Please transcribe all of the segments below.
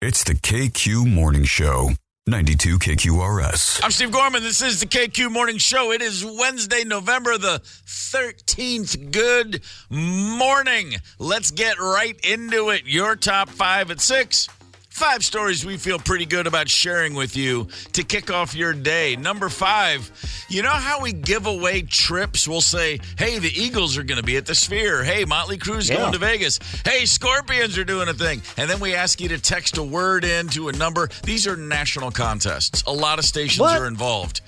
It's the KQ Morning Show. 92 KQRS. I'm Steve Gorman. This is the KQ Morning Show. It is Wednesday, November the 13th. Good morning. Let's get right into it. Your top 5 at 6. 5 stories we feel pretty good about sharing with you to kick off your day. Number 5, you know how we give away trips? We'll say, hey, the Eagles are going to be at the Sphere. Hey, Motley Crue's going to Vegas. Hey, Scorpions are doing a thing. And then we ask you to text a word in to a number. These are national contests. A lot of stations are involved.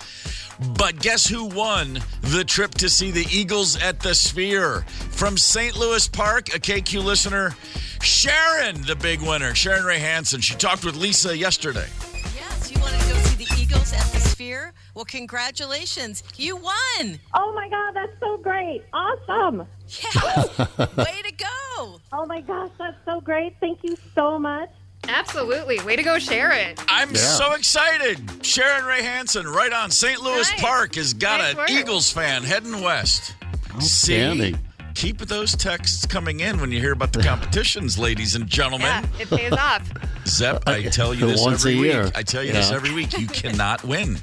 But guess who won the trip to see the Eagles at the Sphere? From St. Louis Park, a KQ listener, Sharon, the big winner. Sharon Ray Hansen. She talked with Lisa yesterday. Yes, you wanted to go see the Eagles at the Sphere? Well, congratulations. You won. Oh, my God, that's so great. Awesome. Yes. Way to go. Oh, my gosh, that's so great. Thank you so much. Absolutely. Way to go, Sharon. I'm so excited. Sharon Ray Hansen, right on. St. Louis Park has got an Eagles fan heading west. Outstanding. See? Keep those texts coming in when you hear about the competitions, ladies and gentlemen. Yeah, it pays off. Zep, I tell you this Once every a year. week. I tell you this every week. You cannot win.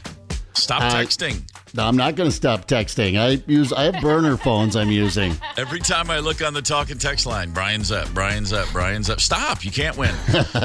Stop texting. I'm not going to stop texting. I have burner phones I'm using. Every time I look on the talk and text line, Brian Zep, Brian Zep, Brian Zep. Stop. You can't win.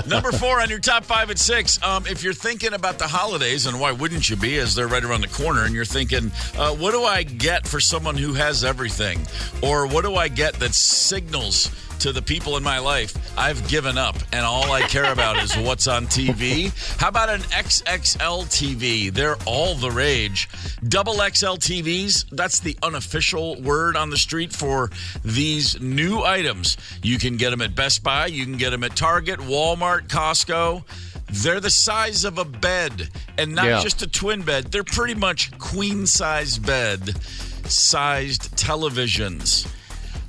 Number 4 on your top 5 at 6. If you're thinking about the holidays, and why wouldn't you be, as they're right around the corner, and you're thinking, what do I get for someone who has everything? Or what do I get that signals to the people in my life I've given up and all I care about is what's on TV? How about an XXL TV? They're all the rage. Double XL TVs, that's the unofficial word on the street for these new items. You can get them at Best Buy. You can get them at Target, Walmart, Costco. They're the size of a bed, and not just a twin bed. They're pretty much queen-size bed-sized televisions.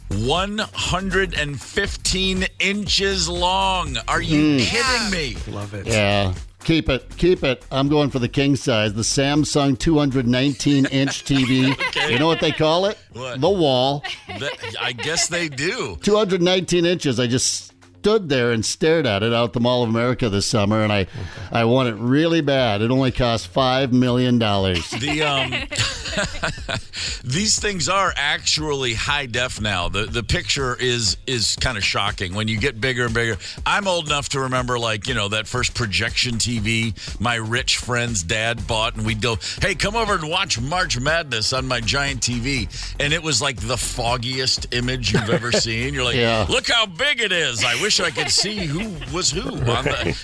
115 inches long. Are you kidding me? Love it. Yeah. Keep it. I'm going for the king size, the Samsung 219-inch TV. Okay. You know what they call it? What? The wall. I guess they do. 219 inches. I just stood there and stared at it out the Mall of America this summer, and I want it really bad. It only cost $5 million. These things are actually high def now. The picture is kind of shocking when you get bigger and bigger. I'm old enough to remember, that first projection TV my rich friend's dad bought, and we'd go, hey, come over and watch March Madness on my giant TV. And it was like the foggiest image you've ever seen. You're like, look how big it is. I wish I could see who was who.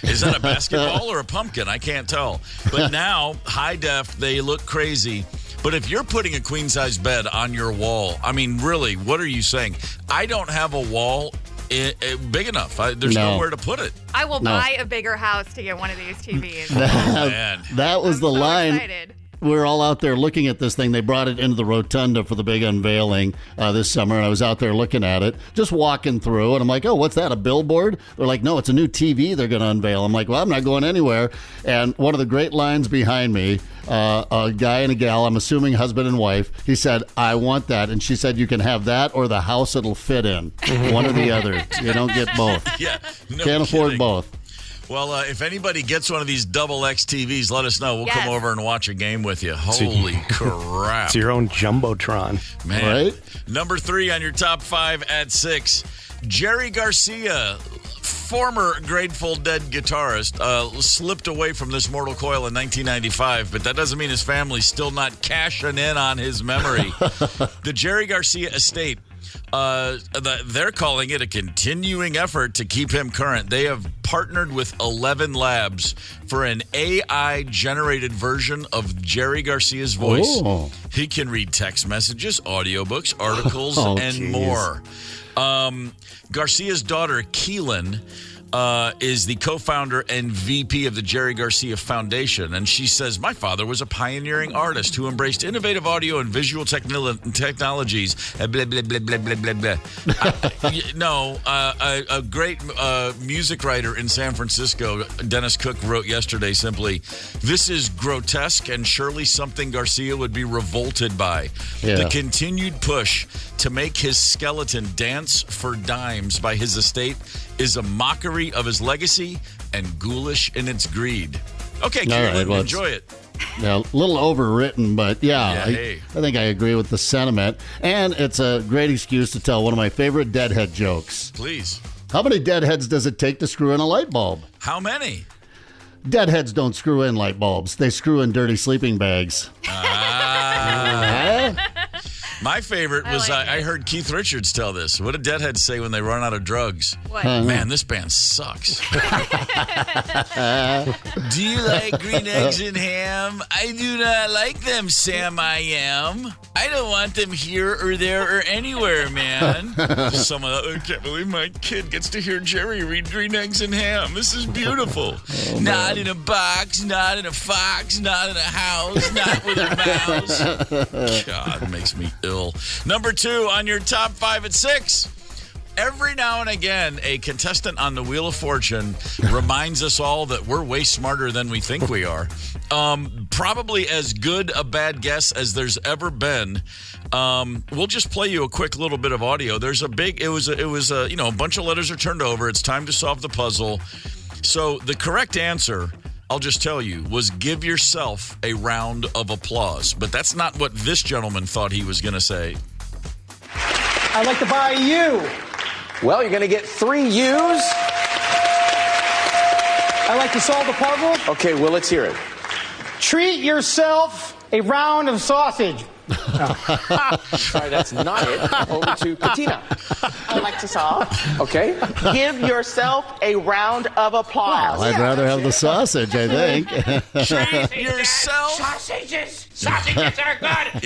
Is that a basketball or a pumpkin? I can't tell. But now, high def, they look crazy. But if you're putting a queen-size bed on your wall, I mean, really, what are you saying? I don't have a wall big enough. There's nowhere to put it. I will buy a bigger house to get one of these TVs. Man. That was the line. Excited. We're all out there looking at this thing. They brought it into the rotunda for the big unveiling this summer, and I was out there looking at it, just walking through, and I'm like, oh, what's that, a billboard? They're like, no, it's a new TV they're going to unveil. I'm like, well, I'm not going anywhere. And one of the great lines behind me, a guy and a gal, I'm assuming husband and wife, he said, I want that. And she said, you can have that or the house it'll fit in. One or the other. You don't get both. Yeah, Can't afford both. Well, if anybody gets one of these double X TVs, let us know. We'll come over and watch a game with you. Holy crap. It's your own Jumbotron. Man. Right? Number 3 on your top 5 at 6. Jerry Garcia, former Grateful Dead guitarist, slipped away from this mortal coil in 1995, but that doesn't mean his family's still not cashing in on his memory. The Jerry Garcia estate, they're calling it a continuing effort to keep him current. They have partnered with 11 labs for an AI-generated version of Jerry Garcia's voice. Oh. He can read text messages, audiobooks, articles, and more. Garcia's daughter, Keelan, is the co-founder and VP of the Jerry Garcia Foundation. And she says, my father was a pioneering artist who embraced innovative audio and visual technologies. Blah, blah, blah, blah, blah, blah, blah. A great music writer in San Francisco, Dennis Cook, wrote yesterday simply, this is grotesque and surely something Garcia would be revolted by. Yeah. The continued push to make his skeleton dance for dimes by his estate is a mockery of his legacy and ghoulish in its greed. Okay, All Caitlin, right, well, enjoy it. Yeah, a little overwritten, but Yeah, I hey. think I agree with the sentiment. And it's a great excuse to tell one of my favorite deadhead jokes. Please. How many deadheads does it take to screw in a light bulb? How many? Deadheads don't screw in light bulbs. They screw in dirty sleeping bags. My favorite was like I heard Keith Richards tell this. What do deadheads say when they run out of drugs? What? Man, this band sucks. Do you like green eggs and ham? I do not like them, Sam I am. I don't want them here or there or anywhere, man. I can't believe my kid gets to hear Jerry read Green Eggs and Ham. This is beautiful. Not in a box, not in a fox, not in a house, not with a mouse. God, it makes me ill. Number 2 on your top 5 at 6. Every now and again, a contestant on the Wheel of Fortune reminds us all that we're way smarter than we think we are. Probably as good a bad guess as there's ever been. We'll just play you a quick little bit of audio. There's a bunch of letters are turned over. It's time to solve the puzzle. So the correct answer, I'll just tell you, was give yourself a round of applause. But that's not what this gentleman thought he was going to say. I'd like to buy you. Well, you're going to get 3 U's. I'd like to solve the puzzle. Okay, well, let's hear it. Treat yourself a round of sausage. Sorry, that's not it. Over to Katina. I'd like to solve. Okay. Give yourself a round of applause. I'd rather have the sausage, I think. Treat yourself. Sausages! Sausages are good!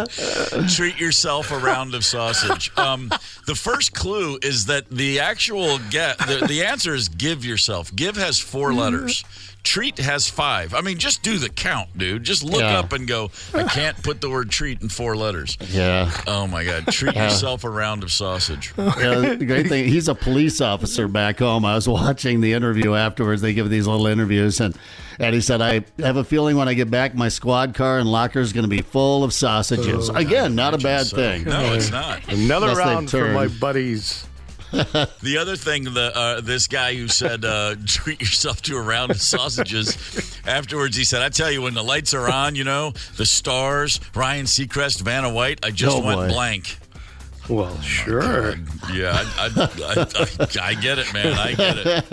Sausages! Treat yourself a round of sausage. The first clue is that the actual the answer is give yourself. Give has 4 letters. Treat has 5. I mean, just do the count, dude. Just look up and go, I can't put the word treat in 4 letters. Yeah. Oh, my God. Treat yourself a round of sausage. Yeah, the great thing, he's a police officer back home. I was watching the interview afterwards. They give these little interviews, and he said, I have a feeling when I get back, my squad car and locker is going to be full of sausages. Again, not a bad thing. No, it's not. Another Unless round they've for my turned. buddies. The other thing, this guy who said, treat yourself to a round of sausages, afterwards he said, I tell you, when the lights are on, the stars, Ryan Seacrest, Vanna White, I just went blank. Well, sure. Yeah, I get it, man. I get it.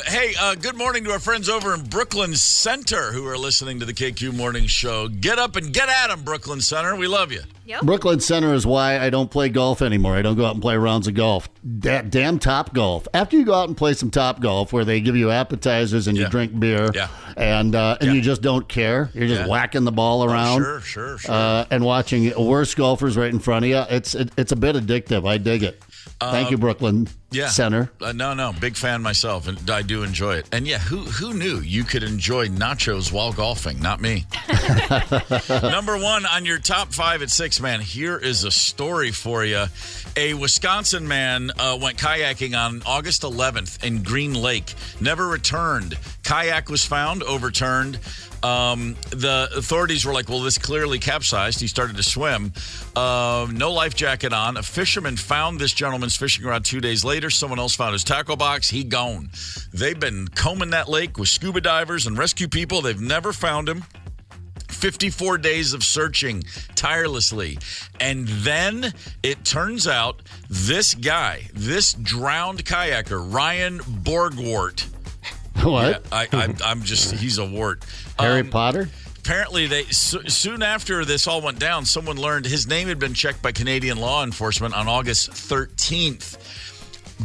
Hey, good morning to our friends over in Brooklyn Center who are listening to the KQ Morning Show. Get up and get at them, Brooklyn Center. We love you. Yep. Brooklyn Center is why I don't play golf anymore. I don't go out and play rounds of golf. That damn Top Golf. After you go out and play some Top Golf, where they give you appetizers and you drink beer, and you just don't care. You're just whacking the ball around. Sure. And watching worse golfers right in front of you. It's a bit addictive. I dig it. Thank you, Brooklyn Center. No, big fan myself, and I do enjoy it. And who knew you could enjoy nachos while golfing? Not me. Number 1 on your top 5 at 6, man. Here is a story for you. A Wisconsin man went kayaking on August 11th in Green Lake. Never returned. Kayak was found, overturned. The authorities were like, well, this clearly capsized. He started to swim. No life jacket on. A fisherman found this gentleman's fishing rod 2 days later. Someone else found his tackle box. He gone. They've been combing that lake with scuba divers and rescue people. They've never found him. 54 days of searching tirelessly. And then it turns out this guy, this drowned kayaker, Ryan Borgwart. What? Yeah, he's a wart. Harry Potter? Apparently, soon after this all went down, someone learned his name had been checked by Canadian law enforcement on August 13th.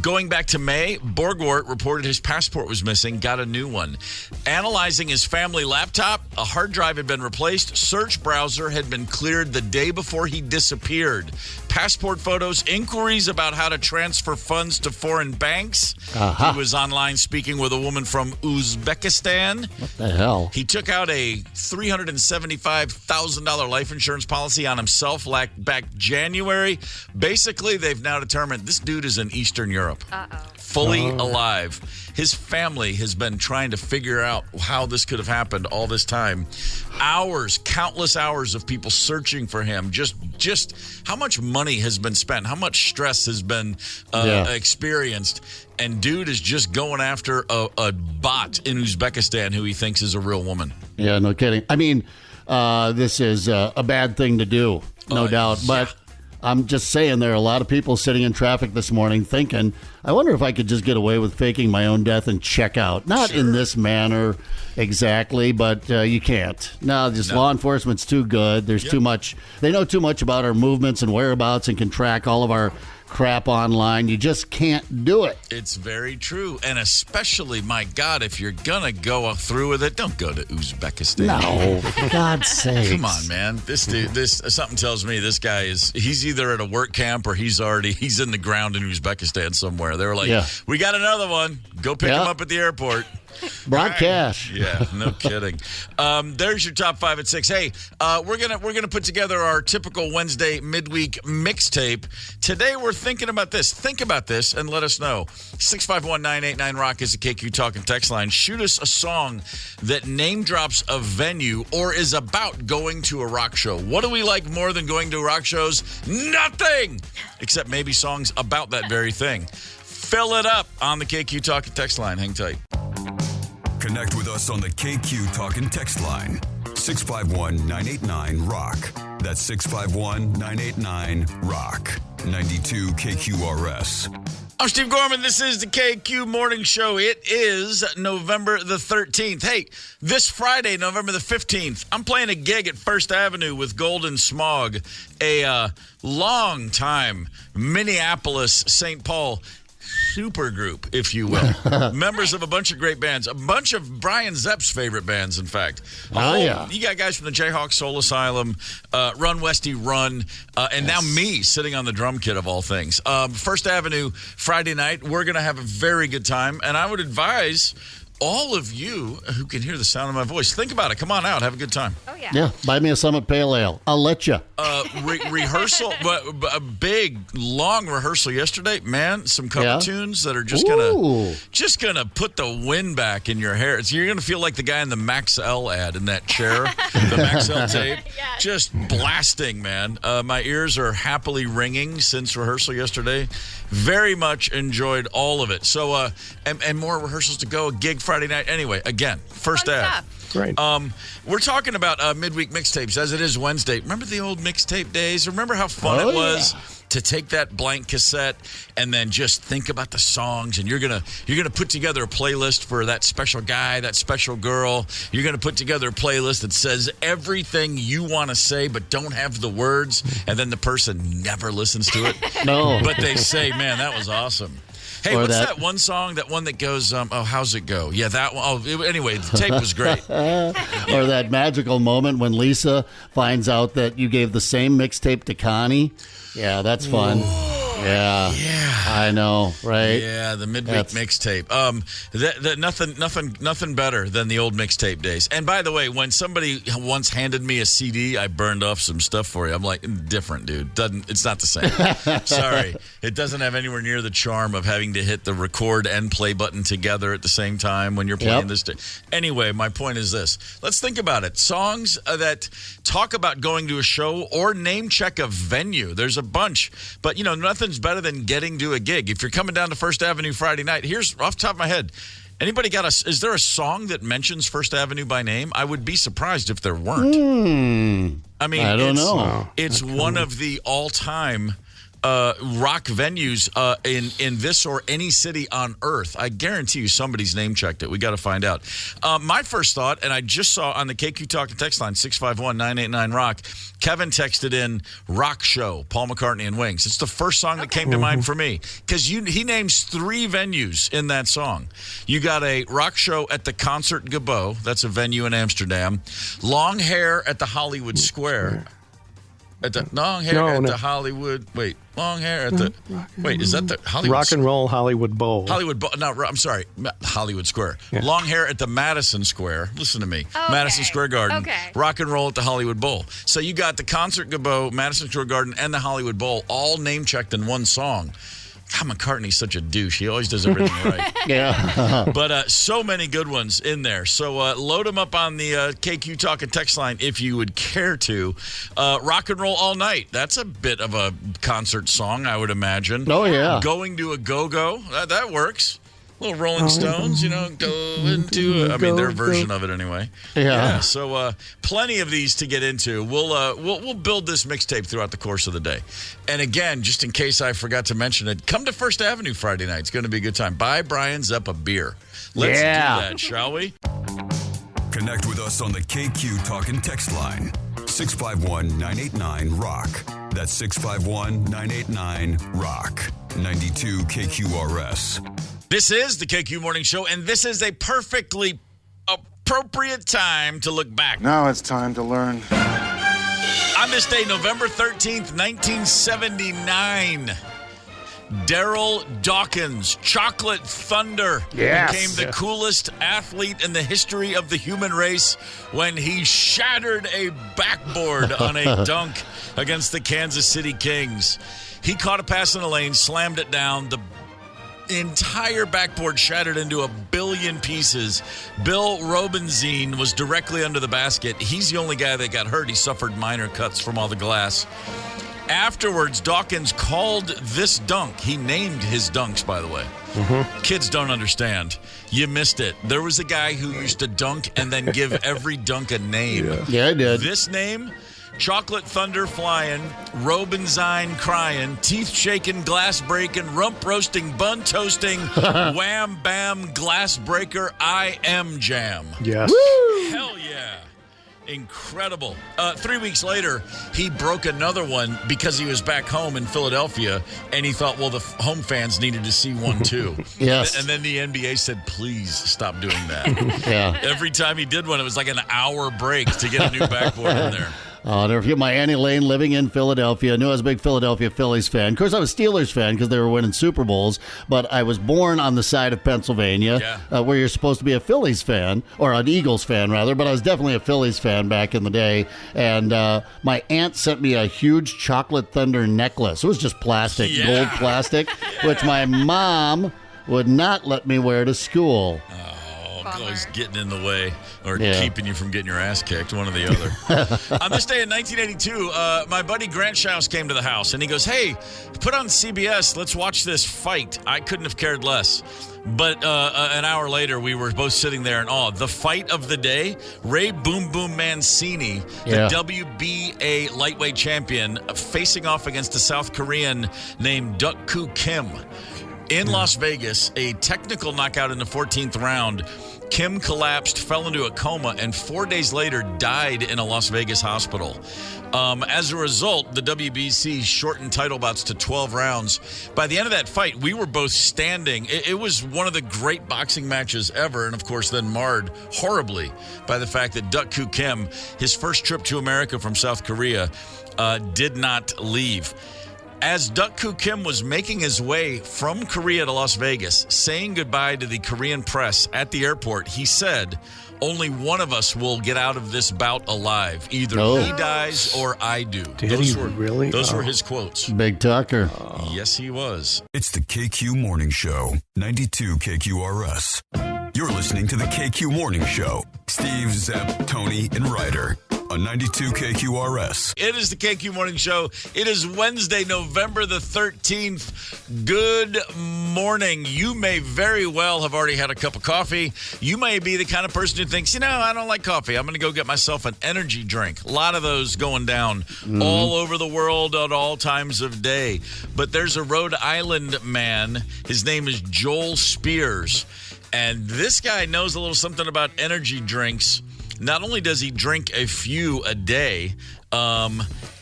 Going back to May, Borgwart reported his passport was missing, got a new one. Analyzing his family laptop, a hard drive had been replaced. Search browser had been cleared the day before he disappeared. Passport photos, inquiries about how to transfer funds to foreign banks. He was online speaking with a woman from Uzbekistan. What the hell? He took out a $375,000 life insurance policy on himself back January. Basically, they've now determined this dude is in Eastern Europe. Fully alive. his family has been trying to figure out how this could have happened all this time. Countless hours of people searching for him. Just how much money has been spent, how much stress has been experienced. And dude is just going after a bot in Uzbekistan who he thinks is a real woman. Yeah, no kidding. I mean, this is a bad thing to do, no doubt. But I'm just saying there are a lot of people sitting in traffic this morning thinking, I wonder if I could just get away with faking my own death and check out. Not in this manner exactly, but you can't. No, law enforcement's too good. There's too much. They know too much about our movements and whereabouts and can track all of our crap online. You just can't do it. It's very true. And especially, my God, if you're going to go through with it, don't go to Uzbekistan. No, for God's sake. Come on, man. This dude, something tells me this guy he's either at a work camp or he's in the ground in Uzbekistan somewhere. They were like, we got another one. Go pick him up at the airport. Broadcast. Right. Yeah, no kidding. There's your top 5 at 6. Hey, we're gonna put together our typical Wednesday midweek mixtape. Today we're thinking about this. Think about this and let us know. 651-989-ROCK is the KQ Talking text line. Shoot us a song that name drops a venue or is about going to a rock show. What do we like more than going to rock shows? Nothing! Except maybe songs about that very thing. Fill it up on the KQ Talking text line. Hang tight. Connect with us on the KQ Talkin' text line. 651-989-ROCK. That's 651-989-ROCK. 92 KQRS. I'm Steve Gorman. This is the KQ Morning Show. It is November the 13th. Hey, this Friday, November the 15th, I'm playing a gig at First Avenue with Golden Smog, a long-time Minneapolis, St. Paul super group, if you will. Members of a bunch of great bands. A bunch of Brian Zepp's favorite bands, in fact. You got guys from the Jayhawk Soul Asylum, Run Westy Run, and now me sitting on the drum kit of all things. First Avenue, Friday night. We're going to have a very good time, and I would advise all of you who can hear the sound of my voice, think about it. Come on out. Have a good time. Oh, yeah. Yeah, buy me a Summit Pale Ale. I'll let you. Rehearsal, a big, long rehearsal yesterday. Man, some cover tunes that are just gonna put the wind back in your hair. You're gonna feel like the guy in the Max L ad in that chair, the Max L tape. Yes. Just blasting, man. My ears are happily ringing since rehearsal yesterday. Very much enjoyed all of it. So, and more rehearsals to go. A gig Friday night. Anyway, again, First Ave. Great. We're talking about midweek mixtapes as it is Wednesday. Remember the old mixtape days? Remember how fun it was to take that blank cassette and then just think about the songs, and you're gonna put together a playlist for that special guy, that special girl. You're gonna put together a playlist that says everything you want to say but don't have the words, and then the person never listens to it. No. But they say, man, that was awesome. Hey, what's that one song, that one that goes, how's it go? Yeah, that one. Anyway, the tape was great. Or that magical moment when Lisa finds out that you gave the same mixtape to Connie. Yeah, that's fun. Yeah, I know, right? Yeah, the midweek mixtape. Nothing better than the old mixtape days. And by the way, when somebody once handed me a CD, I burned off some stuff for you. I'm like, different, dude. It's not the same. Sorry, it doesn't have anywhere near the charm of having to hit the record and play button together at the same time when you're playing this. Anyway, my point is this: let's think about it. Songs that talk about going to a show or name check a venue. There's a bunch, but nothing's better than getting to a gig. If you're coming down to First Avenue Friday night, here's off the top of my head. Anybody is there a song that mentions First Avenue by name? I would be surprised if there weren't. I mean, I don't know. It's one of the all-time rock venues in this or any city on earth. I guarantee you somebody's name checked it. We got to find out. My first thought, and I just saw on the KQ Talking text line, 651-989-ROCK, Kevin texted in Rock Show, Paul McCartney and Wings. It's the first song that came to mind for me, because he names 3 venues in that song. You got a rock show at the Concert Gebouw. That's a venue in Amsterdam. Long Hair at the Hollywood Square. Long hair at the Hollywood. Wait, long hair at the. Wait, is that the Hollywood? Rock and Roll Hollywood Bowl. Hollywood Bowl. No, I'm sorry, Hollywood Square. Yeah. Long hair at the Madison Square. Listen to me, Madison Square Garden. Okay. Rock and Roll at the Hollywood Bowl. So you got the Concert Gebouw, Madison Square Garden, and the Hollywood Bowl all name checked in one song. McCartney's such a douche. He always does everything right. Yeah. But so many good ones in there. So load them up on the KQ Talk and text line if you would care to. Rock and Roll All Night. That's a bit of a concert song, I would imagine. Oh, yeah. Going to a Go-Go. That works. Little Rolling Stones, go into their version of it anyway. Yeah. So plenty of these to get into. We'll build this mixtape throughout the course of the day. And again, just in case I forgot to mention it, come to First Avenue Friday night. It's going to be a good time. Buy Brian's up a beer. Let's do that, shall we? Connect with us on the KQ Talk and text line. 651-989-ROCK. That's 651-989-ROCK. 92 KQRS. This is the KQ Morning Show, and this is a perfectly appropriate time to look back. Now it's time to learn. On this day, November 13th, 1979, Daryl Dawkins, Chocolate Thunder, became the coolest athlete in the history of the human race when he shattered a backboard on a dunk against the Kansas City Kings. He caught a pass in the lane, slammed it down. The entire backboard shattered into a billion pieces. Bill Robenzien was directly under the basket. He's the only guy that got hurt. He suffered minor cuts from all the glass. Afterwards, Dawkins called this dunk. He named his dunks, by the way. Mm-hmm. Kids don't understand. You missed it. There was a guy who used to dunk and then give every dunk a name. Yeah, I did. This name... Chocolate Thunder flying, Robenzien crying, teeth shaking, glass breaking, rump roasting, bun toasting, wham bam, glass breaker, I am jam. Yes. Woo! Hell yeah. Incredible. 3 weeks later, he broke another one because he was back home in Philadelphia, and he thought, well, the home fans needed to see one too. Yes. And then the NBA said, please stop doing that. Yeah. Every time he did one, it was like an hour break to get a new backboard in there. I'll never forget my Annie Lane living in Philadelphia. I knew I was a big Philadelphia Phillies fan. Of course, I was a Steelers fan because they were winning Super Bowls, but I was born on the side of Pennsylvania where you're supposed to be a Phillies fan, or an Eagles fan, rather, but I was definitely a Phillies fan back in the day. And my aunt sent me a huge Chocolate Thunder necklace. It was just plastic, gold plastic, which my mom would not let me wear to school. Always getting in the way or keeping you from getting your ass kicked, one or the other. On this day in 1982, my buddy Grant Schaus came to the house, and he goes, hey, put on CBS. Let's watch this fight. I couldn't have cared less. But an hour later, we were both sitting there in awe. The fight of the day, Ray Boom Boom Mancini, the WBA lightweight champion, facing off against a South Korean named Duk-Koo Kim. In Las Vegas, a technical knockout in the 14th round. Kim collapsed, fell into a coma, and 4 days later died in a Las Vegas hospital. As a result, the WBC shortened title bouts to 12 rounds. By the end of that fight, we were both standing. It was one of the great boxing matches ever, and of course then marred horribly by the fact that Duk-Koo Kim, his first trip to America from South Korea, did not leave. As Duk-Koo Kim was making his way from Korea to Las Vegas, saying goodbye to the Korean press at the airport, he said, only one of us will get out of this bout alive. Either he dies or I do. Those were his quotes. Big talker. Yes, he was. It's the KQ Morning Show, 92 KQRS. You're listening to the KQ Morning Show. Steve, Zepp, Tony, and Ryder on 92 KQRS. It is the KQ Morning Show. It is Wednesday, November the 13th. Good morning. You may very well have already had a cup of coffee. You may be the kind of person who thinks, I don't like coffee. I'm going to go get myself an energy drink. A lot of those going down all over the world at all times of day. But there's a Rhode Island man. His name is Joel Spears. And this guy knows a little something about energy drinks. Not only does he drink a few a day,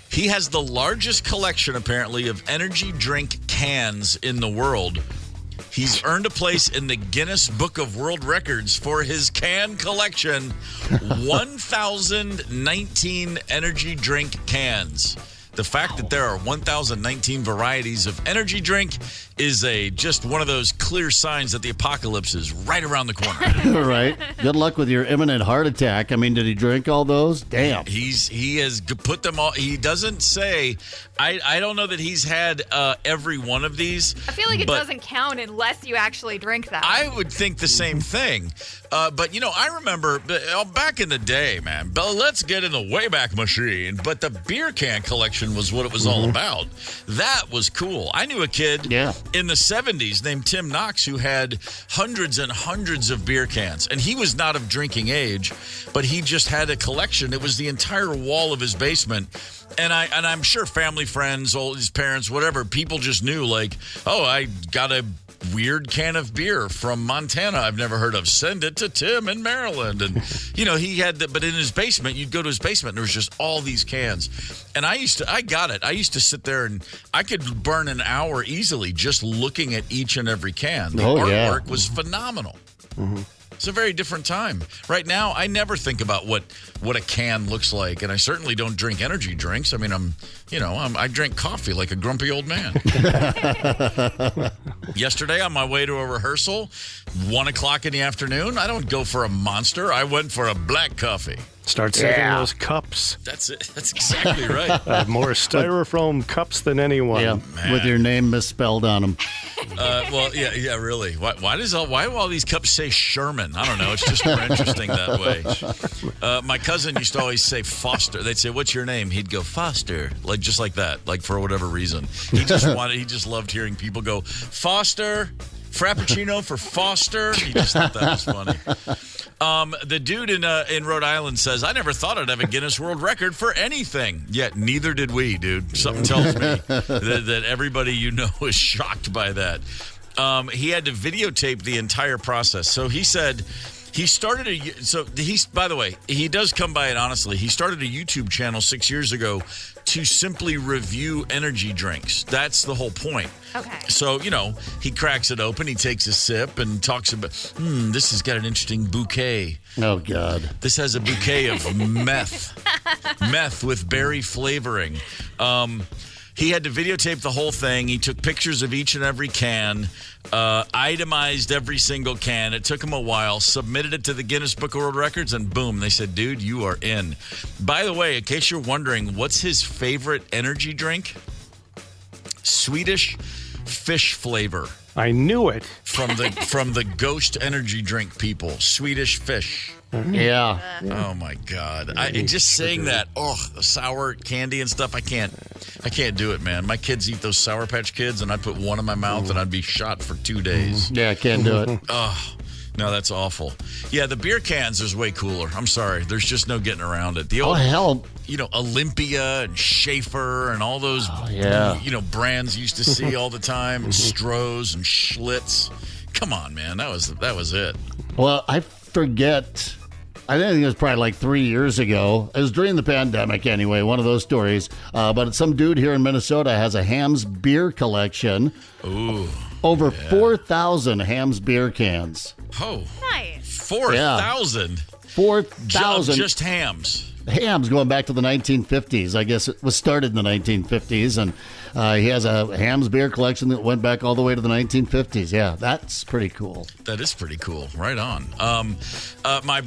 he has the largest collection, apparently, of energy drink cans in the world. He's earned a place in the Guinness Book of World Records for his can collection, 1,019 energy drink cans. The fact that there are 1,019 varieties of energy drink is just one of those clear signs that the apocalypse is right around the corner. Right. Good luck with your imminent heart attack. I mean, did he drink all those? Damn. He has put them all. He doesn't say. I don't know that he's had every one of these. I feel like it doesn't count unless you actually drink them. I would think the same thing. But, I remember back in the day, man, let's get in the Wayback Machine. But the beer can collection was what it was all about. That was cool. I knew a kid in the 70s named Tim Knox who had hundreds and hundreds of beer cans. And he was not of drinking age, but he just had a collection. It was the entire wall of his basement. And I'm sure family, friends, all his parents, whatever, people just knew, like, oh, I got a weird can of beer from Montana I've never heard of. Send it to Tim in Maryland. And, he had but in his basement, you'd go to his basement and there was just all these cans. And I got it. I used to sit there and I could burn an hour easily just looking at each and every can. The artwork was phenomenal. Mm-hmm. It's a very different time. Right now, I never think about what a can looks like, and I certainly don't drink energy drinks. I mean, I drink coffee like a grumpy old man. Yesterday, on my way to a rehearsal, 1 o'clock in the afternoon, I don't go for a Monster. I went for a black coffee. Start saving those cups. That's it. That's exactly right. I have more styrofoam cups than anyone. Yeah, with your name misspelled on them. Yeah, really. Why do all these cups say Sherman? I don't know. It's just more interesting that way. My cousin used to always say Foster. They'd say, "What's your name?" He'd go Foster, just like that, for whatever reason. He just loved hearing people go Foster, Frappuccino for Foster. He just thought that was funny. The dude in Rhode Island says, I never thought I'd have a Guinness World Record for anything. Yet neither did we, dude. Something tells me that everybody is shocked by that. He had to videotape the entire process. So he said he started by the way, he does come by it honestly. He started a YouTube channel 6 years ago to simply review energy drinks. That's the whole point. Okay. So, he cracks it open, he takes a sip and talks about, this has got an interesting bouquet. Oh, God. This has a bouquet of meth with berry flavoring. He had to videotape the whole thing. He took pictures of each and every can, itemized every single can. It took him a while, submitted it to the Guinness Book of World Records, and boom, they said, dude, you are in. By the way, in case you're wondering, what's his favorite energy drink? Swedish fish flavor. I knew it. From the Ghost energy drink people. Swedish fish. Yeah. Oh my God! Just saying that. Oh, sour candy and stuff. I can't do it, man. My kids eat those Sour Patch Kids, and I'd put one in my mouth, and I'd be shot for 2 days. Yeah, I can't do it. Oh, no, that's awful. Yeah, the beer cans is way cooler. I'm sorry. There's just no getting around it. The old, hell. Olympia and Schaefer and all those, brands you used to see all the time, and Stroh's and Schlitz. Come on, man. That was it. Well, I forget. I think it was probably 3 years ago. It was during the pandemic anyway, one of those stories. But some dude here in Minnesota has a Hamm's beer collection. Ooh. Over 4,000 Hamm's beer cans. Oh. Nice. 4,000? 4,000. Just Hamm's. Hamm's going back to the 1950s. I guess it was started in the 1950s. And he has a Hamm's beer collection that went back all the way to the 1950s. Yeah, that's pretty cool. That is pretty cool. Right on. My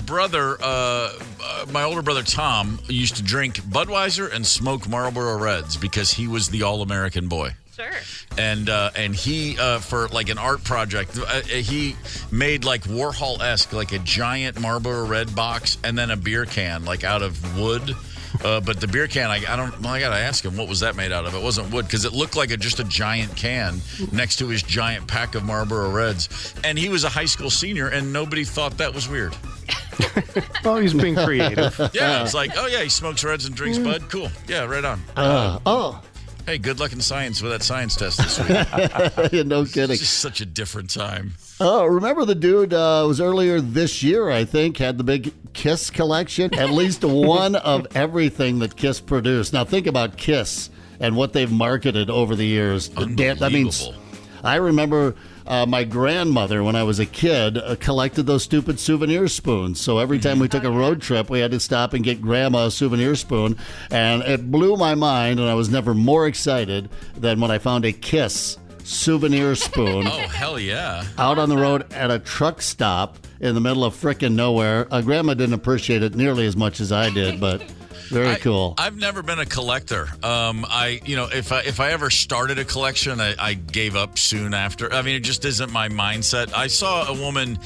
older brother Tom used to drink Budweiser and smoke Marlboro Reds because he was the all-American boy. Sure. And he for an art project, he made Warhol-esque, a giant Marlboro Red box and then a beer can out of wood. But the beer can, I gotta ask him, what was that made out of? It wasn't wood because it looked like just a giant can next to his giant pack of Marlboro Reds. And he was a high school senior, and nobody thought that was weird. Well, he's being creative. Yeah, it's he smokes Reds and drinks Bud. Cool. Yeah, right on. Hey, good luck in science with that science test this week. No kidding. It's just such a different time. Oh, remember the dude was earlier this year, I think, had the big Kiss collection? At least one of everything that Kiss produced. Now, think about Kiss and what they've marketed over the years. Unbelievable. I remember my grandmother, when I was a kid, collected those stupid souvenir spoons. So every time we took a road trip, we had to stop and get Grandma a souvenir spoon. And it blew my mind, and I was never more excited than when I found a Kiss souvenir spoon. Oh, hell yeah. Out on the road at a truck stop in the middle of frickin' nowhere. Grandma didn't appreciate it nearly as much as I did, but very cool. I've never been a collector. If I ever started a collection, I gave up soon after. I mean, it just isn't my mindset. I saw a woman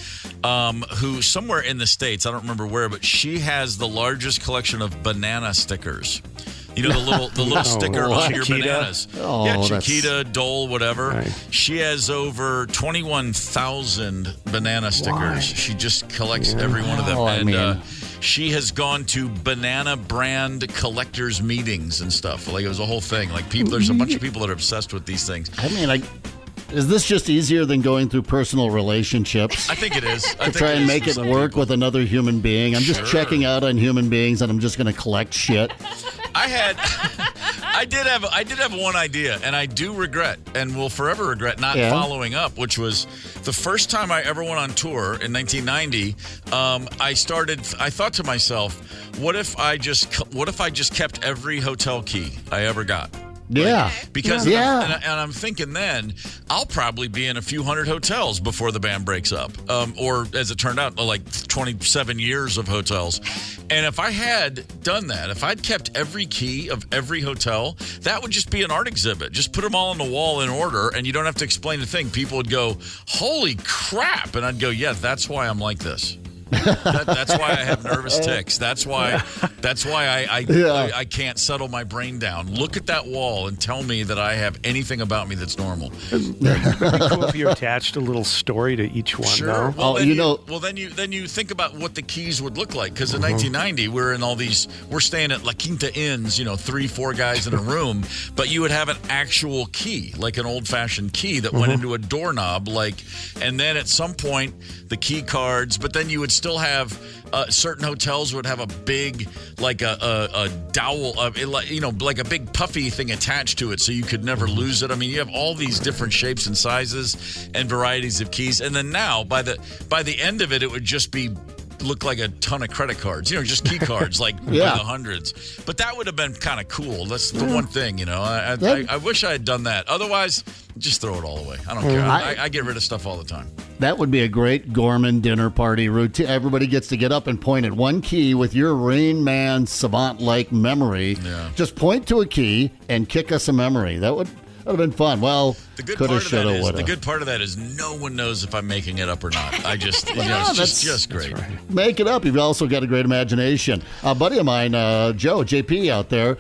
who somewhere in the States, I don't remember where, but she has the largest collection of banana stickers. You know, the little sticker on your bananas. Oh, yeah, Chiquita, Dole, whatever. Right. She has over 21,000 banana stickers. Why? She just collects every one of them. She has gone to banana brand collectors meetings and stuff. Like, it was a whole thing. Like, there's a bunch of people that are obsessed with these things. I mean, is this just easier than going through personal relationships? I think it is. To try and make it work with another human being. I'm just checking out on human beings, and I'm just going to collect shit. I did have one idea, and I do regret, and will forever regret not following up, which was the first time I ever went on tour in 1990. I thought to myself, what if I just kept every hotel key I ever got? Yeah. Because and I'm thinking then I'll probably be in a few hundred hotels before the band breaks up. Or as it turned out, like 27 years of hotels. And if I had done that, if I'd kept every key of every hotel, that would just be an art exhibit. Just put them all on the wall in order, and you don't have to explain a thing. People would go, holy crap. And I'd go, yeah, that's why I'm like this. That's why I have nervous tics. That's why I can't settle my brain down. Look at that wall and tell me that I have anything about me that's normal. It'd be cool if you attached a little story to each one. Sure. Though. Then you think about what the keys would look like, because in 1990 we're staying at La Quinta Inns, 3-4 guys in a room, but you would have an actual key, like an old-fashioned key that went into a doorknob, and then at some point the key cards, but then you would still have certain hotels would have a big, like a dowel, like a big puffy thing attached to it, so you could never lose it. I mean, you have all these different shapes and sizes and varieties of keys, and then now by the end of it, it would just look like a ton of credit cards, just key cards, by the hundreds. But that would have been kind of cool. That's the one thing, I wish I had done that. Otherwise, just throw it all away. I don't care. I get rid of stuff all the time. That would be a great Gorman dinner party routine. Everybody gets to get up and point at one key with your Rain Man savant-like memory. Yeah. Just point to a key and kick us a memory. That would have been fun. Well, the good part of that is no one knows if I'm making it up or not. I just, it's just great. Right. Make it up. You've also got a great imagination. A buddy of mine, JP out there,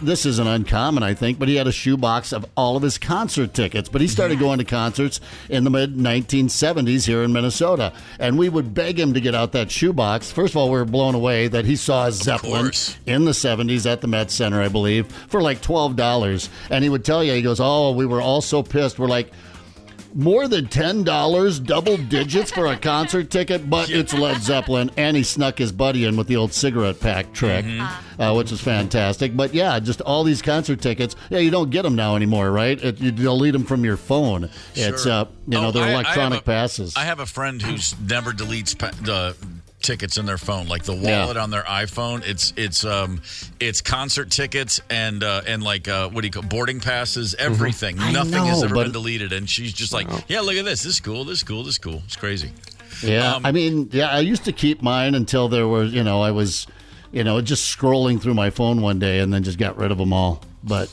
this isn't uncommon, I think, but he had a shoebox of all of his concert tickets. But he started going to concerts in the mid-1970s here in Minnesota. And we would beg him to get out that shoebox. First of all, we were blown away that he saw Zeppelin in the 70s at the Met Center, I believe, for like $12. And he would tell you, he goes, we were all so pissed. We're like, more than $10, double digits for a concert ticket, but it's Led Zeppelin. And he snuck his buddy in with the old cigarette pack trick, which is fantastic. But yeah, just all these concert tickets. Yeah, you don't get them now anymore, right? You delete them from your phone. Sure. It's they're electronic passes. I have a friend who's never deletes tickets in their phone, like the wallet on their iPhone. It's concert tickets and boarding passes, everything. Nothing has ever been deleted, and she's just like, yeah, look at this. This is cool. This is cool. This is cool. It's crazy. Yeah, I used to keep mine until there was, I was, just scrolling through my phone one day and then just got rid of them all. But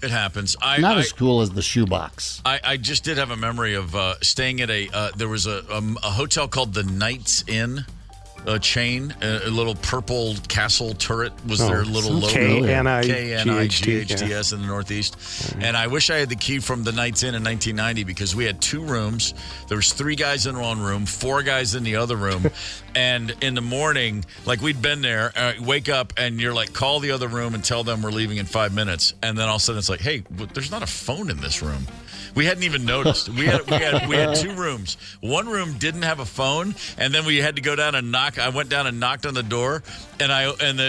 it happens. Not as cool as the shoebox. I just did have a memory of staying at there was a hotel called the Knights Inn. A chain, a little purple castle turret was their little logo. K-N-I-G-H-T-S in the Northeast. And I wish I had the key from the Knights Inn in 1990, because we had 2 rooms. There was 3 guys in one room, 4 guys in the other room. And in the morning, like, we'd been there, wake up and you're like, call the other room and tell them we're leaving in 5 minutes. And then all of a sudden it's like, hey, there's not a phone in this room. We hadn't even noticed. We had 2 rooms. One room didn't have a phone, and then we had to go down and knock. I went down and knocked on the door, and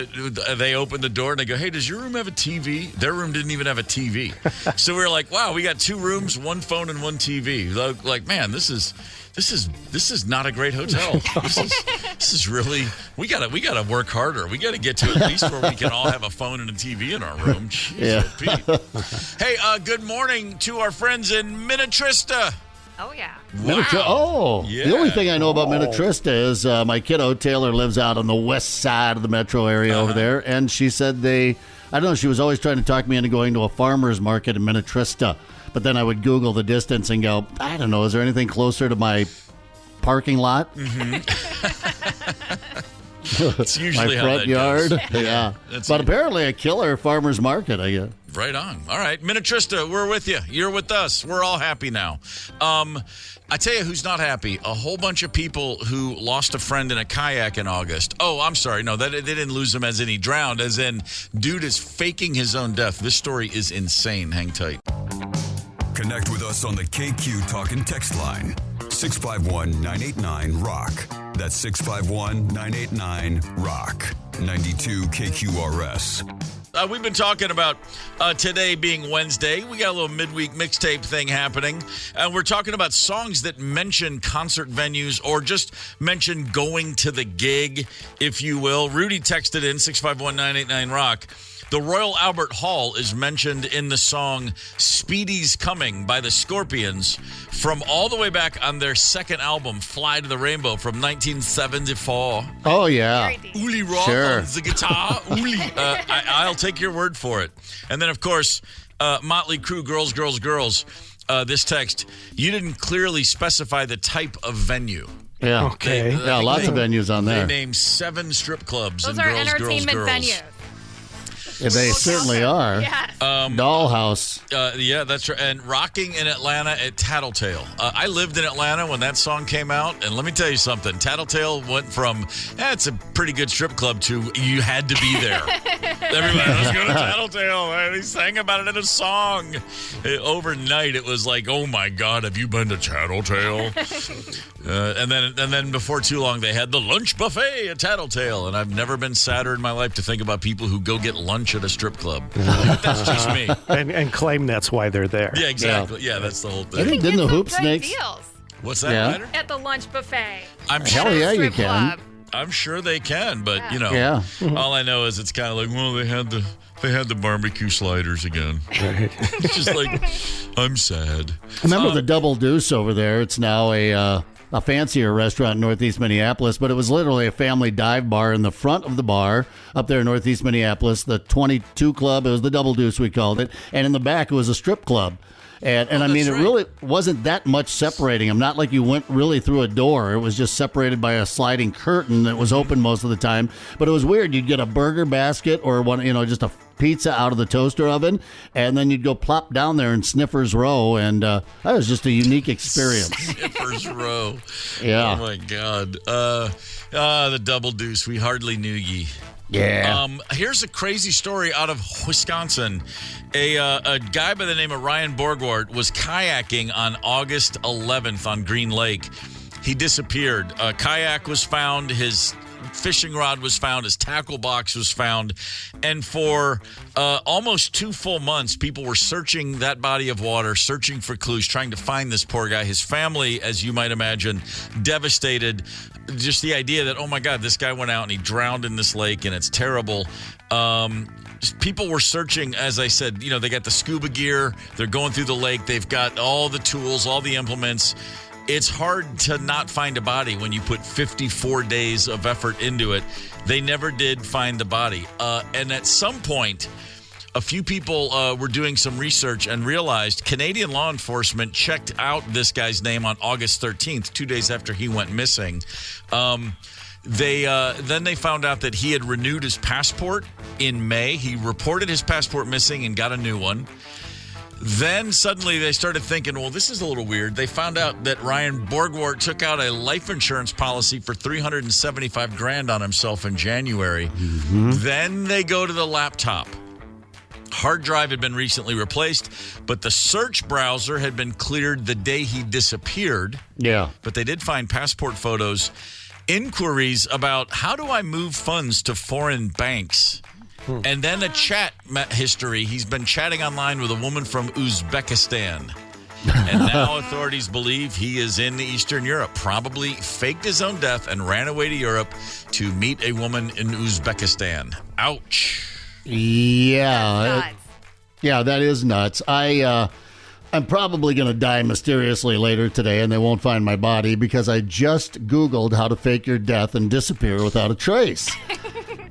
they opened the door, and they go, "Hey, does your room have a TV?" Their room didn't even have a TV. So we were like, "Wow, we got 2 rooms, 1 phone, and 1 TV." Like, man, this is not a great hotel. This is really we gotta work harder. We gotta get to at least where we can all have a phone and a TV in our room. Jeez, Pete. Hey, good morning to our friends in Minnetrista. Oh, yeah. Wow. Yeah. The only thing I know about Minnetrista is my kiddo Taylor lives out on the west side of the metro area over there, and she said I don't know, she was always trying to talk me into going to a farmer's market in Minnetrista. But then I would Google the distance and go, I don't know, is there anything closer to my parking lot? It's usually my front yard. Goes. Yeah. But apparently a killer farmer's market, I guess. Right on. All right. Minnetrista, we're with you. You're with us. We're all happy now. I tell you who's not happy. A whole bunch of people who lost a friend in a kayak in August. Oh, I'm sorry. No, they didn't lose him as in he drowned, as in dude is faking his own death. This story is insane. Hang tight. Connect with us on the KQ Talk and Text line. 651-989-ROCK. That's 651-989-ROCK. 92 KQRS. We've been talking about today being Wednesday. We got a little midweek mixtape thing happening. And we're talking about songs that mention concert venues or just mention going to the gig, if you will. Rudy texted in 651-989-ROCK. The Royal Albert Hall is mentioned in the song Speedy's Coming by the Scorpions from all the way back on their second album, Fly to the Rainbow, from 1974. Oh, yeah. Uli Rock on the guitar. Uli. I'll take your word for it. And then, of course, Motley Crue, Girls, Girls, Girls. This text, you didn't clearly specify the type of venue. Yeah. Okay. Lots of venues on there. They named 7 strip clubs. Those and are Girls, entertainment Girls, venues. Yeah, they certainly are. Yes. Dollhouse. Yeah, that's right. And Rocking in Atlanta at Tattletale. I lived in Atlanta when that song came out, and let me tell you something. Tattletale went from, it's a pretty good strip club to you had to be there. Everybody, let's go to Tattletale. And he sang about it in a song. Overnight, it was like, oh my God, have you been to Tattletale? And then before too long, they had the lunch buffet at Tattletale, and I've never been sadder in my life to think about people who go get lunch at a strip club. That's just me. And claim that's why they're there. Yeah, exactly. Yeah, that's the whole thing. I think didn't the Hoop Snakes? Deals What's that, Ryder? at the lunch buffet. Hell yeah, you can. I'm sure they can, but Yeah. all I know is it's kind of like, well, they had the barbecue sliders again. It's just like, I'm sad. Remember the Double Deuce over there? It's now a fancier restaurant in Northeast Minneapolis, but it was literally a family dive bar in the front of the bar up there in Northeast Minneapolis, the 22 Club. It was the Double Deuce, we called it. And in the back, it was a strip club. And I mean, it really wasn't that much separating them. Not like you went really through a door. It was just separated by a sliding curtain that was open most of the time. But it was weird. You'd get a burger basket or one, just a pizza out of the toaster oven, and then you'd go plop down there in Sniffer's Row, and that was just a unique experience. Sniffer's Row. Yeah. Oh, my God. The Double Deuce. We hardly knew ye. Yeah. Here's a crazy story out of Wisconsin. A guy by the name of Ryan Borgward was kayaking on August 11th on Green Lake. He disappeared. A kayak was found. His fishing rod was found. His tackle box was found. And for almost 2 full months, people were searching that body of water, searching for clues, trying to find this poor guy. His family, as you might imagine, devastated. Just the idea that, oh my God, this guy went out and he drowned in this lake and it's terrible. People were searching, as I said, they got the scuba gear. They're going through the lake. They've got all the tools, all the implements. It's hard to not find a body when you put 54 days of effort into it. They never did find the body. And at some point, a few people were doing some research and realized Canadian law enforcement checked out this guy's name on August 13th, 2 days after he went missing. Then they found out that he had renewed his passport in May. He reported his passport missing and got a new one. Then suddenly they started thinking, well, this is a little weird. They found out that Ryan Borgward took out a life insurance policy for $375,000 on himself in January. Mm-hmm. Then they go to the laptop. Hard drive had been recently replaced, but the search browser had been cleared the day he disappeared. Yeah. But they did find passport photos, inquiries about how do I move funds to foreign banks, and then a chat history. He's been chatting online with a woman from Uzbekistan. And now authorities believe he is in Eastern Europe, probably faked his own death and ran away to Europe to meet a woman in Uzbekistan. Ouch. Yeah. Yeah, that is nuts. I'm probably going to die mysteriously later today, and they won't find my body because I just Googled how to fake your death and disappear without a trace.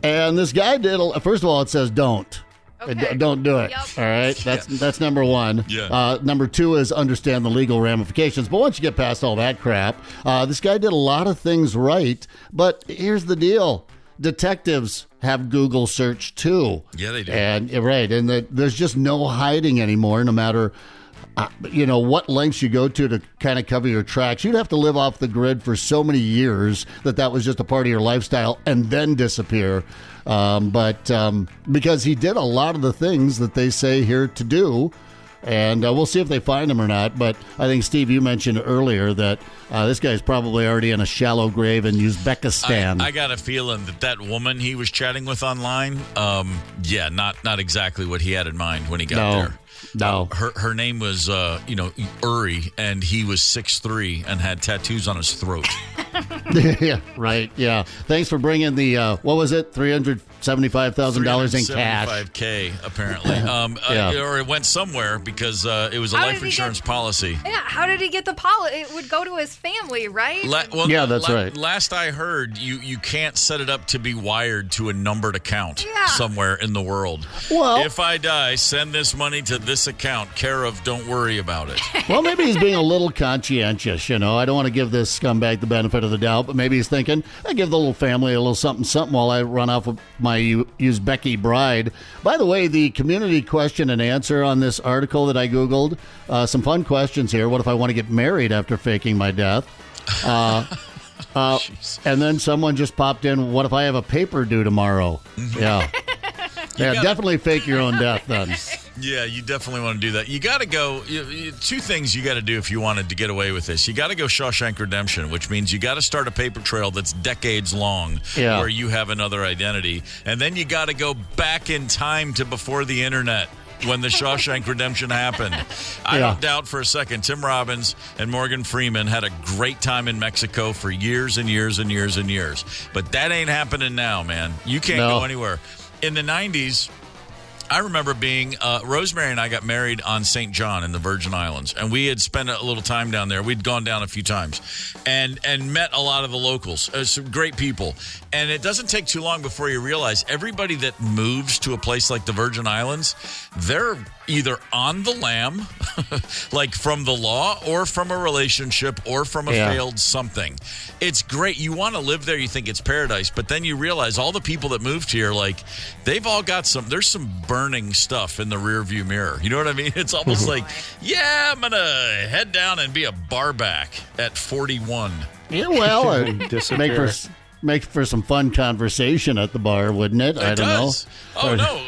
And this guy did. First of all, it says don't. Okay. Don't do it. Yep. All right. That's number one. Yeah. Number two is understand the legal ramifications. But once you get past all that crap, this guy did a lot of things right. But here's the deal. Detectives have Google search too. Yeah, they do. And right. And there's just no hiding anymore, no matter what lengths you go to kind of cover your tracks. You'd have to live off the grid for so many years that was just a part of your lifestyle and then disappear. But because he did a lot of the things that they say here to do, and we'll see if they find him or not. But I think, Steve, you mentioned earlier that this guy's probably already in a shallow grave in Uzbekistan. I got a feeling that woman he was chatting with online, not exactly what he had in mind when he got there. No. Her name was, Uri, and he was 6'3" and had tattoos on his throat. Yeah, right. Yeah. Thanks for bringing the, what was it? $375,000 in cash. $375K, apparently. Or it went somewhere because it was a How life did he insurance policy. Yeah, how did he get the policy? It would go to his family, right? Yeah, that's right. Last I heard, you can't set it up to be wired to a numbered account Yeah. somewhere in the world. Well, If I die, send this money to this account, care of, don't worry about it. well, maybe he's being a little conscientious, I don't want to give this scumbag the benefit of the doubt, but maybe he's thinking, I give the little family a little something while I run off with my Uzbeki bride. By the way, the community question and answer on this article that I Googled, some fun questions here. What if I want to get married after faking my death? And then someone just popped in, what if I have a paper due tomorrow? Yeah. Definitely fake your own death then. Yeah, you definitely want to do that. You got to go. Two things you got to do if you wanted to get away with this. You got to go Shawshank Redemption, which means you got to start a paper trail that's decades long, where you have another identity, and then you got to go back in time to before the internet, when the Shawshank Redemption happened. I don't doubt for a second Tim Robbins and Morgan Freeman had a great time in Mexico for years and years and years and years. But that ain't happening now, man. You can't go anywhere. In the 90s, I remember being, Rosemary and I got married on St. John in the Virgin Islands, and we had spent a little time down there. We'd gone down a few times and met a lot of the locals, some great people. And it doesn't take too long before you realize everybody that moves to a place like the Virgin Islands, they're either on the lam, like from the law, or from a relationship, or from a failed something. It's great. You want to live there. You think it's paradise. But then you realize all the people that moved here, like, they've all got there's some burning stuff in the rearview mirror. You know what I mean? It's almost like, I'm going to head down and be a barback at 41. Yeah, well, make for some fun conversation at the bar, wouldn't it? I don't know. Oh, no.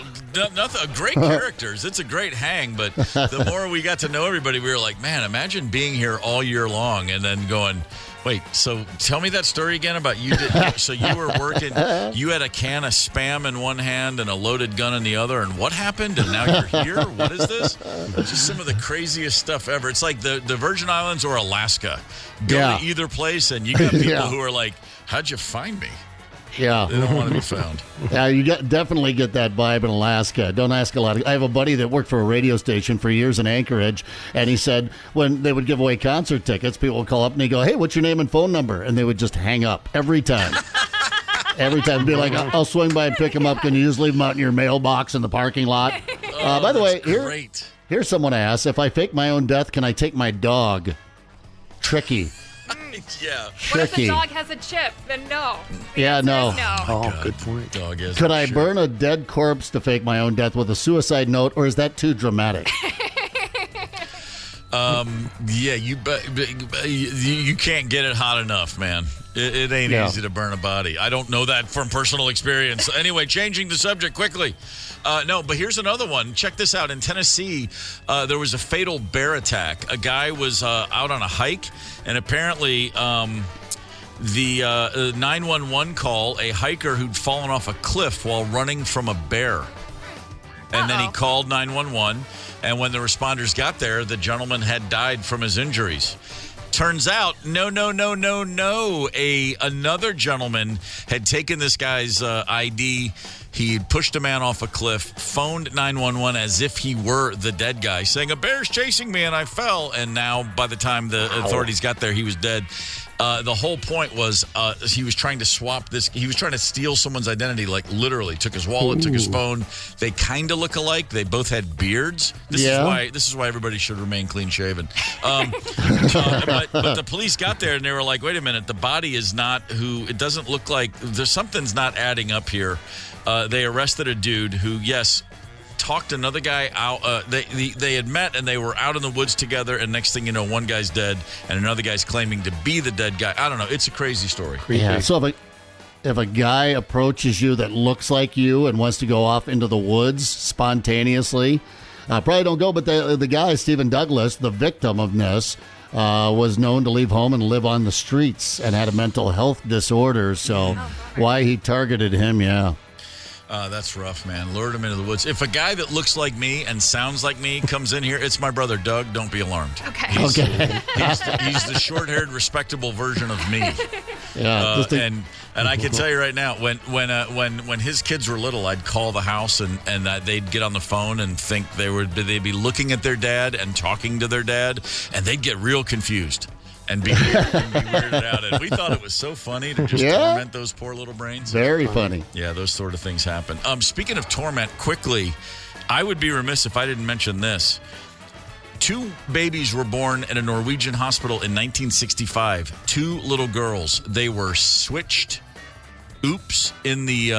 Nothing. Great characters. It's a great hang, but the more we got to know everybody, we were like, man, imagine being here all year long and then going, wait, so tell me that story again about you. So you were working, you had a can of Spam in one hand and a loaded gun in the other, and what happened? And now you're here? What is this? Just some of the craziest stuff ever. It's like the Virgin Islands or Alaska. Go to either place, and you got people who are like, how'd you find me? Yeah. They don't want to be found. Yeah, you definitely get that vibe in Alaska. Don't ask a lot. I have a buddy that worked for a radio station for years in Anchorage, and he said when they would give away concert tickets, people would call up and they go, hey, what's your name and phone number? And they would just hang up every time. Every time. Be like, I'll swing by and pick them up. Can you just leave them out in your mailbox in the parking lot? By the way, here's someone asked, if I fake my own death, can I take my dog? Tricky. Yeah. What if the dog has a chip? Then no. No. No. Oh, good point. Dog is. Could I burn a dead corpse to fake my own death with a suicide note, or is that too dramatic? You can't get it hot enough, man. It ain't easy to burn a body. I don't know that from personal experience. Anyway, changing the subject quickly. No, but here's another one. Check this out. In Tennessee, there was a fatal bear attack. A guy was out on a hike, and apparently the 911 call, a hiker who'd fallen off a cliff while running from a bear. And then he called 911, and when the responders got there, the gentleman had died from his injuries. Turns out, no. Another gentleman had taken this guy's ID. He had pushed a man off a cliff, phoned 911 as if he were the dead guy, saying, "A bear's chasing me and I fell." And now, by the time the authorities got there, he was dead. The whole point was he was trying to swap this. He was trying to steal someone's identity, like literally took his wallet, took his phone. They kind of look alike. They both had beards. This is why everybody should remain clean shaven. But the police got there and they were like, "Wait a minute, the body is not who. It doesn't look like. There's something's not adding up here." They arrested a dude who, yes, talked another guy out. They had met and they were out in the woods together, and next thing you know, one guy's dead and another guy's claiming to be the dead guy. I don't know. It's a crazy story. Yeah. So if a guy approaches you that looks like you and wants to go off into the woods spontaneously, probably don't go. But the guy, Stephen Douglas, the victim of this, was known to leave home and live on the streets and had a mental health disorder. So why he targeted him, that's rough, man. Lured him into the woods. If a guy that looks like me and sounds like me comes in here, it's my brother Doug. Don't be alarmed. Okay. He's the short-haired, respectable version of me. Yeah. And I can tell you right now, when his kids were little, I'd call the house and they'd get on the phone and think they'd be looking at their dad and talking to their dad, and they'd get real confused. And be weirded out. And we thought it was so funny to just torment those poor little brains. Very funny. Yeah, those sort of things happen. Speaking of torment, quickly, I would be remiss if I didn't mention this. 2 babies were born in a Norwegian hospital in 1965. 2 little girls. They were switched. Oops! In the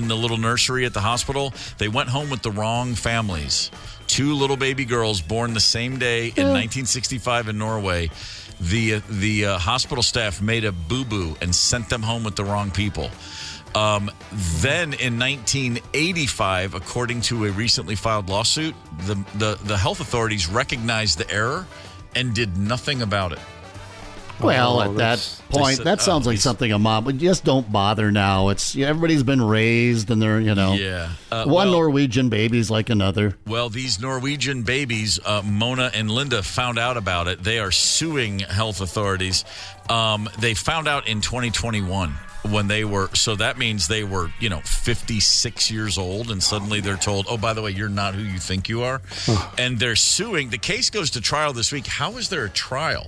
little nursery at the hospital, they went home with the wrong families. 2 little baby girls born the same day in 1965 in Norway. The hospital staff made a boo-boo and sent them home with the wrong people. Then in 1985, according to a recently filed lawsuit, the health authorities recognized the error and did nothing about it. Well, at that point, that sounds like something a mom would just don't bother now. It's everybody's been raised, and they're one Norwegian baby's like another. Well, these Norwegian babies, Mona and Linda, found out about it. They are suing health authorities. They found out in 2021 when they were. So that means they were 56 years old, and suddenly they're told, "Oh, by the way, you're not who you think you are," and they're suing. The case goes to trial this week. How is there a trial?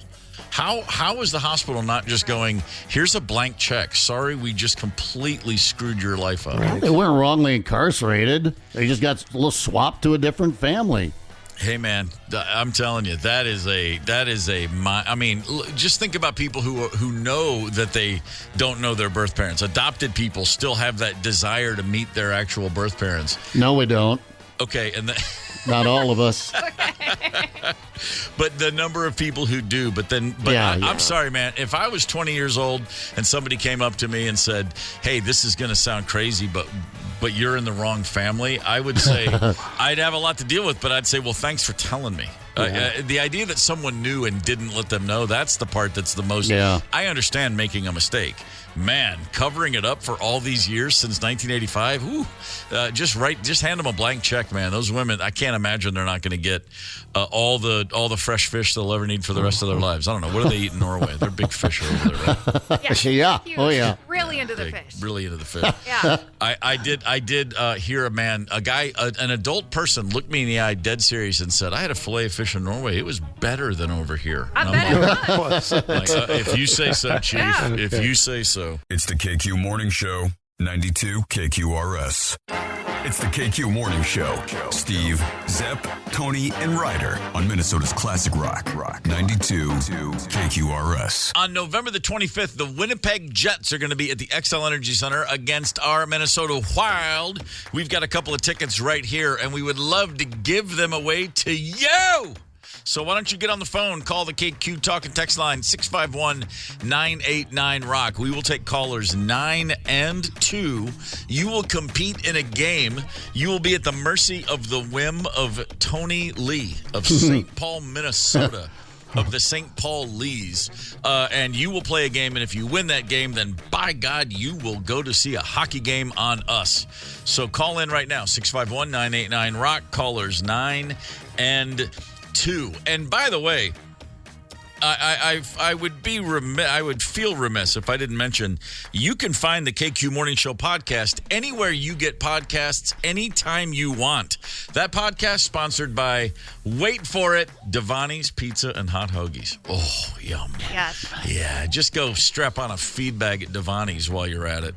How is the hospital not just going, "Here's a blank check. Sorry, we just completely screwed your life up"? Well, they weren't wrongly incarcerated. They just got a little swapped to a different family. Hey, man, I'm telling you, just think about people who know that they don't know their birth parents. Adopted people still have that desire to meet their actual birth parents. No, we don't. Okay, and not all of us. But the number of people who do. I'm sorry, man. If I was 20 years old and somebody came up to me and said, "Hey, this is going to sound crazy, but you're in the wrong family," I would say I'd have a lot to deal with. But I'd say, "Well, thanks for telling me." The idea that someone knew and didn't let them know, that's the part that's the most. Yeah. I understand making a mistake. Man, covering it up for all these years since 1985, just hand them a blank check, man. Those women, I can't imagine they're not going to get all the fresh fish they'll ever need for the rest of their lives. I don't know. What do they eat in Norway? They're big fish over there, right? Yeah. Huge. Oh, yeah. Really into the fish. Really into the fish. Yeah. I did hear a guy, an adult person looked me in the eye dead serious and said, "I had a fillet of fish in Norway. It was better than over here." I bet it was. If you say so, Chief. Yeah. If you say so. It's the KQ Morning Show, 92 KQRS. It's the KQ Morning Show. Steve, Zepp, Tony, and Ryder on Minnesota's classic rock. 92 KQRS. On November the 25th, the Winnipeg Jets are going to be at the XXL Energy Center against our Minnesota Wild. We've got a couple of tickets right here, and we would love to give them away to you. So why don't you get on the phone, call the KQ Talk and Text line, 651-989-ROCK. We will take callers 9 and 2. You will compete in a game. You will be at the mercy of the whim of Tony Lee of St. Paul, Minnesota. Of the St. Paul Lees, and you will play a game, and if you win that game, then by God, you will go to see a hockey game on us. So call in right now, 651-989-ROCK, callers 9 and 2. And by the way, I would be remiss. I would feel remiss if I didn't mention you can find the KQ Morning Show podcast anywhere you get podcasts, anytime you want. That podcast sponsored by, wait for it, Devani's Pizza and Hot Hoagies. Oh, yum. Yes. Yeah, just go strap on a feed bag at Devani's while you're at it.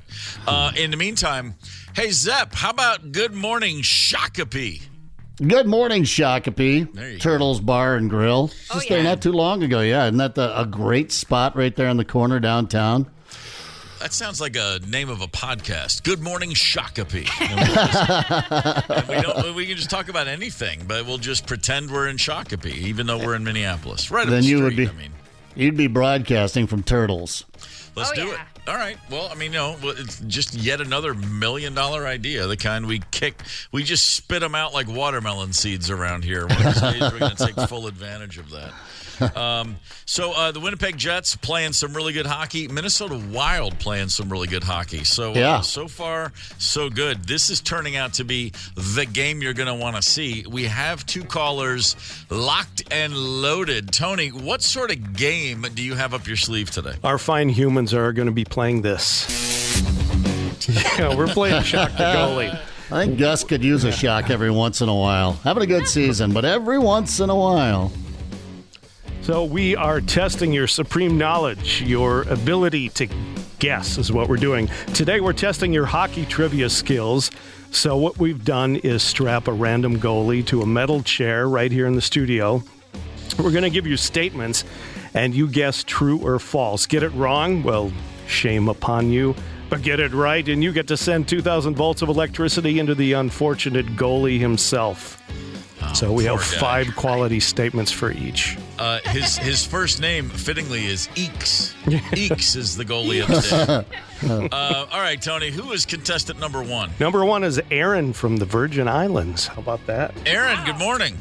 In the meantime, hey, Zepp, how about Good Morning Shakopee? Good morning, Shakopee. There you Turtles Bar and Grill. Oh, Just there not too long ago. Yeah, isn't that a great spot right there in the corner downtown? That sounds like a name of a podcast. Good Morning Shakopee. We can just talk about anything, but we'll just pretend we're in Shakopee, even though we're in Minneapolis. Right up Then the you street, would be, you'd be broadcasting from Turtles. Let's do it. All right. Well, I mean, it's just yet another $1 million idea, the kind we just spit them out like watermelon seeds around here. One of these days, we're going to take full advantage of that. So the Winnipeg Jets playing some really good hockey. Minnesota Wild playing some really good hockey. So so far, so good. This is turning out to be the game you're going to want to see. We have 2 callers locked and loaded. Tony, what sort of game do you have up your sleeve today? Our fine humans are going to be playing this. Yeah, we're playing Shock the Goalie. I think Gus could use a shock every once in a while. Having a good season, but every once in a while. So we are testing your supreme knowledge, your ability to guess is what we're doing. Today we're testing your hockey trivia skills. So what we've done is strap a random goalie to a metal chair right here in the studio. We're going to give you statements, and you guess true or false. Get it wrong? Well, shame upon you. But get it right, and you get to send 2,000 volts of electricity into the unfortunate goalie himself. So we have 5 quality statements for each. His first name, fittingly, is Eeks. Eeks is the goalie of the day. All right, Tony, who is contestant number 1? Number 1 is Aaron from the Virgin Islands. How about that? Aaron, good morning.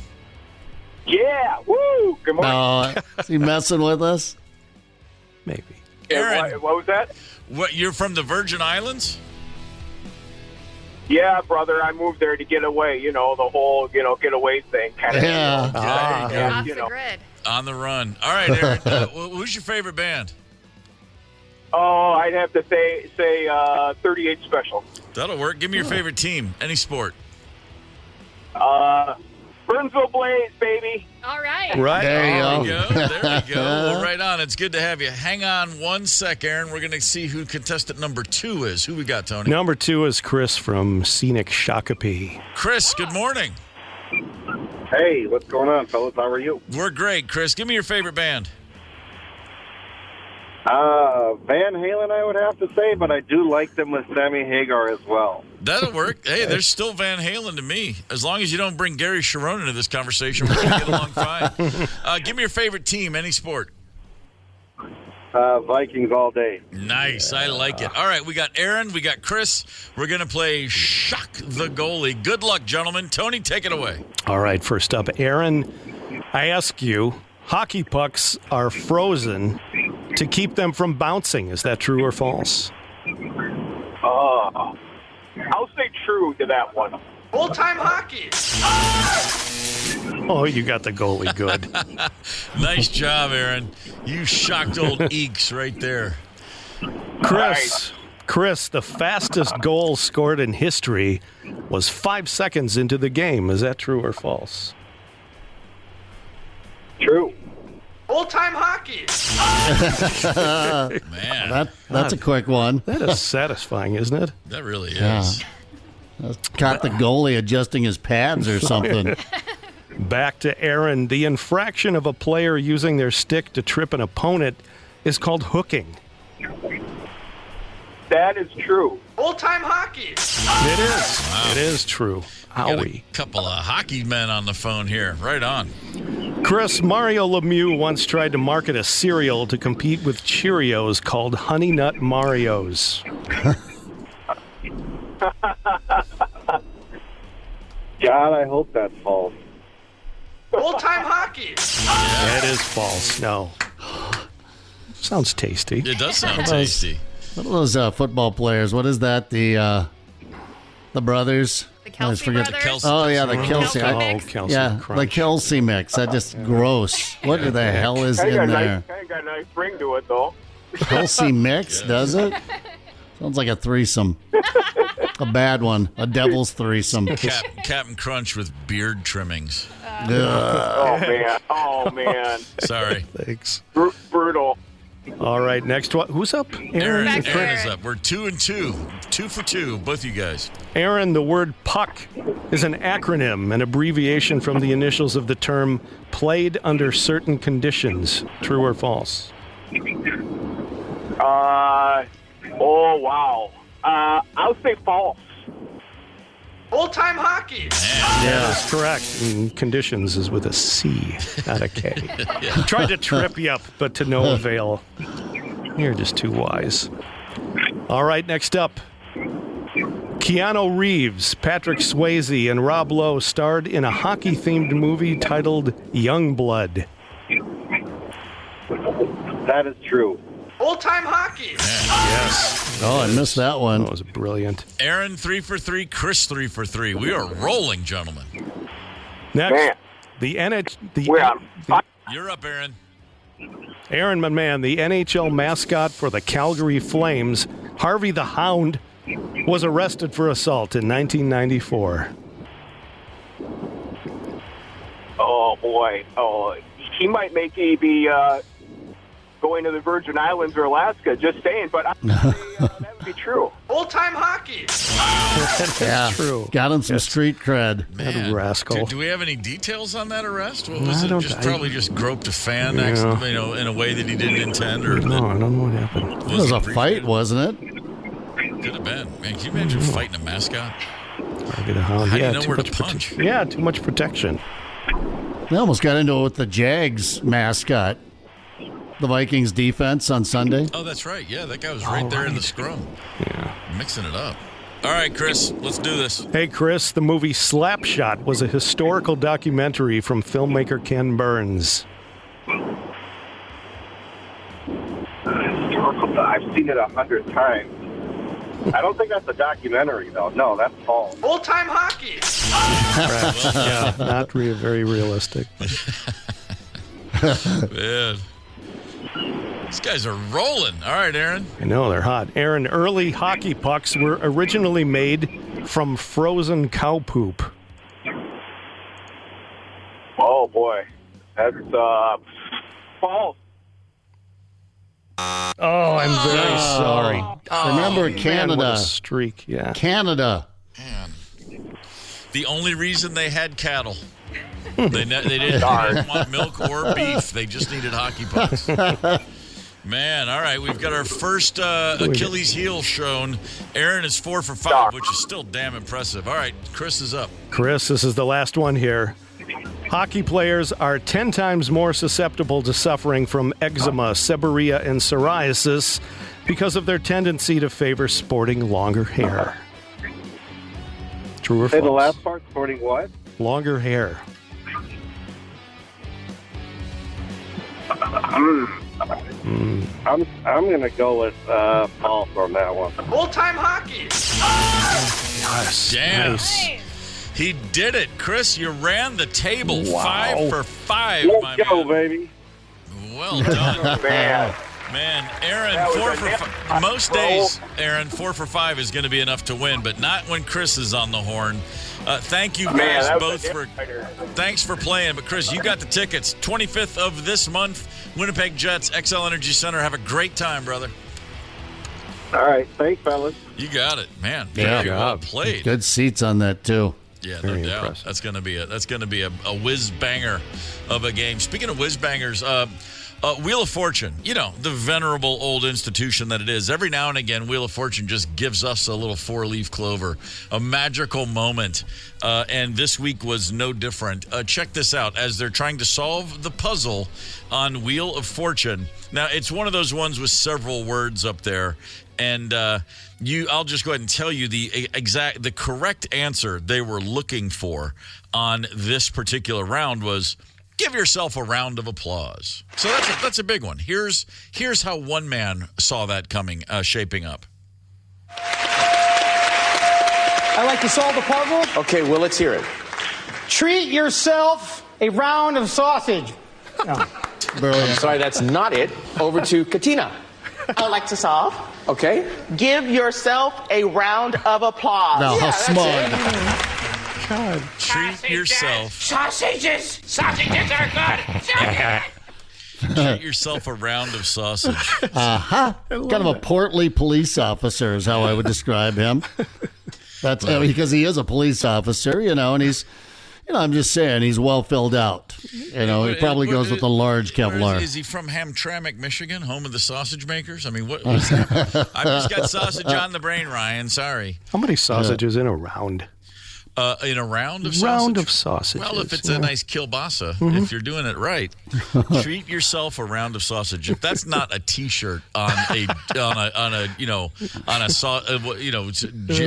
Yeah, woo! Good morning. Is he messing with us? Maybe. Aaron, what was that? What, you're from the Virgin Islands? Yeah, brother, I moved there to get away, the whole, get away thing. Kind of, Off the grid. On the run. All right, Aaron, who's your favorite band? Oh, I'd have to say 38 Special. That'll work. Give me your favorite team, any sport. Burnsville Blaze, baby. All right. Right. There you go. There we go. Well, right on. It's good to have you. Hang on one sec, Aaron. We're going to see who contestant number 2 is. Who we got, Tony? Number 2 is Chris from scenic Shakopee. Chris, good morning. Hey, what's going on, fellas? How are you? We're great, Chris. Give me your favorite band. Van Halen, I would have to say, but I do like them with Sammy Hagar as well. That'll work. Hey, there's still Van Halen to me. As long as you don't bring Gary Sharon into this conversation, we're going to get along fine. Give me your favorite team, any sport. Vikings all day. Nice. I like it. All right, we got Aaron. We got Chris. We're going to play Shock the Goalie. Good luck, gentlemen. Tony, take it away. All right, first up, Aaron, I ask you, hockey pucks are frozen to keep them from bouncing. Is that true or false? I'll say true to that one. Full-time hockey. Oh, you got the goalie good. Nice job, Aaron. You shocked old Eeks right there. Chris, the fastest goal scored in history was 5 seconds into the game. Is that true or false? True. Full-time hockey. Man. That's a quick one. That is satisfying, isn't it? That really is. Caught the goalie adjusting his pads or something. Back to Aaron. The infraction of a player using their stick to trip an opponent is called hooking. That is true. Full-time hockey. It is. Wow. It is true. Got Howie. a couple of hockey men on the phone here. Right on. Chris, Mario Lemieux once tried to market a cereal to compete with Cheerios called Honey Nut Marios. God, I hope that's false. Old-time hockey. That is false. No. Sounds tasty. It does sound tasty. What are those football players? What is that? The brothers? The Kelsey brothers? Oh, yeah, the Kelsey. Kelsey Yeah, Crunch. the Kelsey mix. That just gross. What the hell is in there? Kind of got a nice ring to it, though. Kelsey mix, does it? Sounds like a threesome. A bad one. A devil's threesome. Captain Crunch with beard trimmings. Oh, man. Sorry. Thanks. Brutal. All right, next one. Who's up? Aaron Back there. is up. We're 2-2. 2 for 2, both you guys. Aaron, the word puck is an acronym, an abbreviation from the initials of the term played under certain conditions. True or false? Oh, wow. I'll say false. Old-time hockey. Yeah, that's correct. And conditions is with a C, not a K. Tried to trip you up, but to no avail. You're just too wise. All right, next up. Keanu Reeves, Patrick Swayze, and Rob Lowe starred in a hockey-themed movie titled Youngblood. That is true. Old-time hockey. Yes. Oh, I missed that one. That was brilliant. Aaron 3 for 3, Chris 3 for 3. We are rolling, gentlemen. Next, Man. You're up, Aaron. Aaron, my man, the NHL mascot for the Calgary Flames, Harvey the Hound, was arrested for assault in 1994. Oh, boy. Oh, he might make me be going to the Virgin Islands or Alaska, just saying, but that would be true. Old-time hockey. Yeah, true. Got him some street cred. That rascal. Do we have any details on that arrest? What was I it? don't- Probably just groped a fan, Yeah. in a way that he didn't intend, or No, I don't know what happened. It was a fight, wasn't it? Could have been. Man, can you imagine fighting a mascot? Harvey the Hound. How do you Yeah, know too where to much punch? Yeah, too much protection. They almost got into it with the Jags mascot. The Vikings defense on Sunday. Oh, that's right. Yeah, that guy was right there in the scrum. Yeah. Mixing it up. All right, Chris, let's do this. Hey, Chris, the movie Slapshot was a historical documentary from filmmaker Ken Burns. I've seen it 100 times. I don't think that's a documentary, though. No, that's false. Old-time hockey. Yeah, not very realistic. Man. These guys are rolling. All right, Aaron. I know, they're hot. Aaron, early hockey pucks were originally made from frozen cow poop. Oh, boy. That's false. Oh, I'm very sorry. Remember Man, Canada. what a streak, yeah. Canada. Man. The only reason they had cattle. They didn't want milk or beef. They just needed hockey pucks. Man, all right. We've got our first Achilles heel shown. Aaron is 4 for 5, which is still damn impressive. All right, Chris is up. Chris, this is the last one here. Hockey players are 10 times more susceptible to suffering from eczema, seborrhea, and psoriasis because of their tendency to favor sporting longer hair. True or Say false? the last part, sporting what? Longer hair. I'm going to go with false on that one. Old-time hockey. Yes. Damn. Nice. He did it. Chris, you ran the table. Wow. 5 for 5, Let's my go, man. baby. Well done. Man. Man, Aaron, That was 4 a for nip 5. Most days, Aaron, 4 for 5 is going to be enough to win, but not when Chris is on the horn. Thank you Man, guys that was both a for. nip-biter. Thanks for playing. But Chris, you got the tickets. 25th of this month, Winnipeg Jets, XL Energy Center. Have a great time, brother. All right. Thanks, fellas. You got it, man. Yeah. Very well played. Good seats on that too. Yeah, Very no doubt. impressive. That's gonna be a whiz banger of a game. Speaking of whiz bangers, Wheel of Fortune, the venerable old institution that it is. Every now and again, Wheel of Fortune just gives us a little four-leaf clover, a magical moment. And this week was no different. Check this out. As they're trying to solve the puzzle on Wheel of Fortune. Now, it's one of those ones with several words up there. And I'll just go ahead and tell you the correct answer they were looking for on this particular round was give yourself a round of applause. So that's a big one. Here's how one man saw that coming, shaping up. I like to solve the puzzle. Okay, well, let's hear it. Treat yourself a round of sausage. I'm sorry, that's not it. Over to Katina. I'd like to solve. Okay. Give yourself a round of applause. Now, how smug. God. Treat yourself. Sausages are good. Treat yourself a round of sausage. Kind of a portly police officer is how I would describe him. That's because he is a police officer, and he's, I'm just saying he's well filled out. He probably goes with a large Kevlar. Is he from Hamtramck, Michigan, home of the sausage makers? I mean, what's happening? I've just got sausage on the brain, Ryan. Sorry. How many sausages in a round? In a round of sausage? Round of sausages. Well, if it's a nice kielbasa, if you're doing it right, treat yourself a round of sausage. If that's not a T-shirt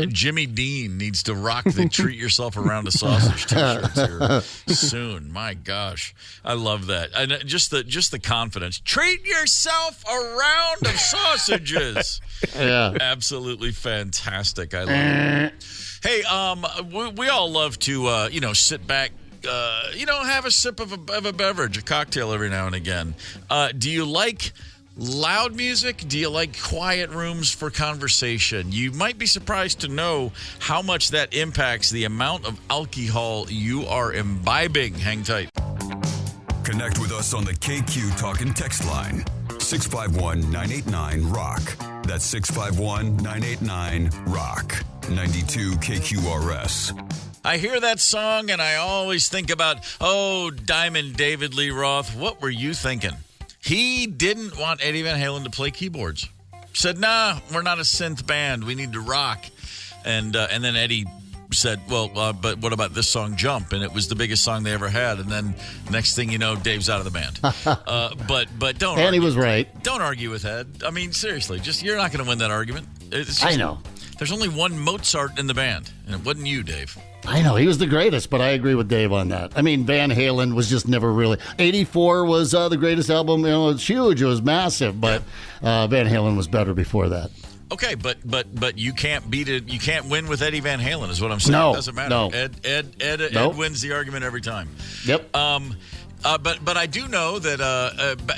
Jimmy Dean needs to rock the "Treat Yourself a Round of Sausage" T-shirts here soon. My gosh, I love that. And just the confidence. Treat yourself a round of sausages. Yeah, absolutely fantastic. I love it. Hey, we all love to, sit back, have a sip of a beverage, a cocktail every now and again. Do you like loud music? Do you like quiet rooms for conversation? You might be surprised to know how much that impacts the amount of alcohol you are imbibing. Hang tight. Connect with us on the KQ Talk and Text line, 651-989-ROCK. That's 651-989-ROCK. 92 KQRS. I hear that song and I always think about, Diamond David Lee Roth. What were you thinking? He didn't want Eddie Van Halen to play keyboards. Said, nah, we're not a synth band. We need to rock. And then Eddie said, but what about this song, Jump? And it was the biggest song they ever had. And then next thing you know, Dave's out of the band. But don't And argue. He was right. Don't argue with Ed. I mean, seriously, you're not going to win that argument. I know. There's only one Mozart in the band, and it wasn't you, Dave. I know. He was the greatest, but I agree with Dave on that. I mean, Van Halen was just never really... 84 was the greatest album. It's huge. It was massive, but Van Halen was better before that. Okay, but you can't beat it. You can't win with Eddie Van Halen is what I'm saying. No, it doesn't matter. No. Ed wins the argument every time. Yep. But I do know that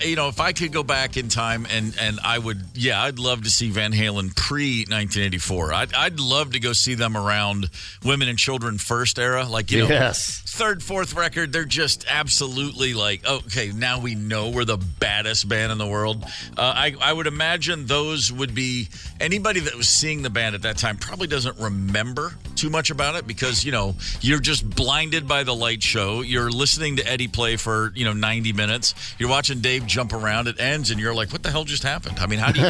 if I could go back in time and I'd love to see Van Halen pre-1984. I'd love to go see them around Women and Children First era, yes. Third, fourth record. They're just absolutely okay. Now we know we're the baddest band in the world. I would imagine those would be anybody that was seeing the band at that time probably doesn't remember too much about it because you're just blinded by the light show. You're listening to Eddie play for 90 minutes. You're watching Dave jump around. It ends, and you're like, "What the hell just happened?" I mean, how do you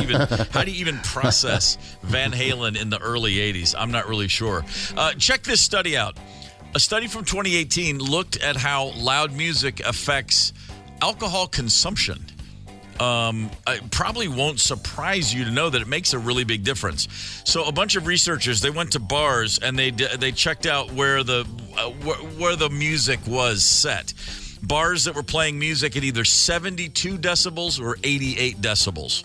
even process Van Halen in the early '80s? I'm not really sure. Check this study out. A study from 2018 looked at how loud music affects alcohol consumption. It probably won't surprise you to know that it makes a really big difference. So a bunch of researchers, they went to bars and they checked out where the music was set. Bars that were playing music at either 72 decibels or 88 decibels.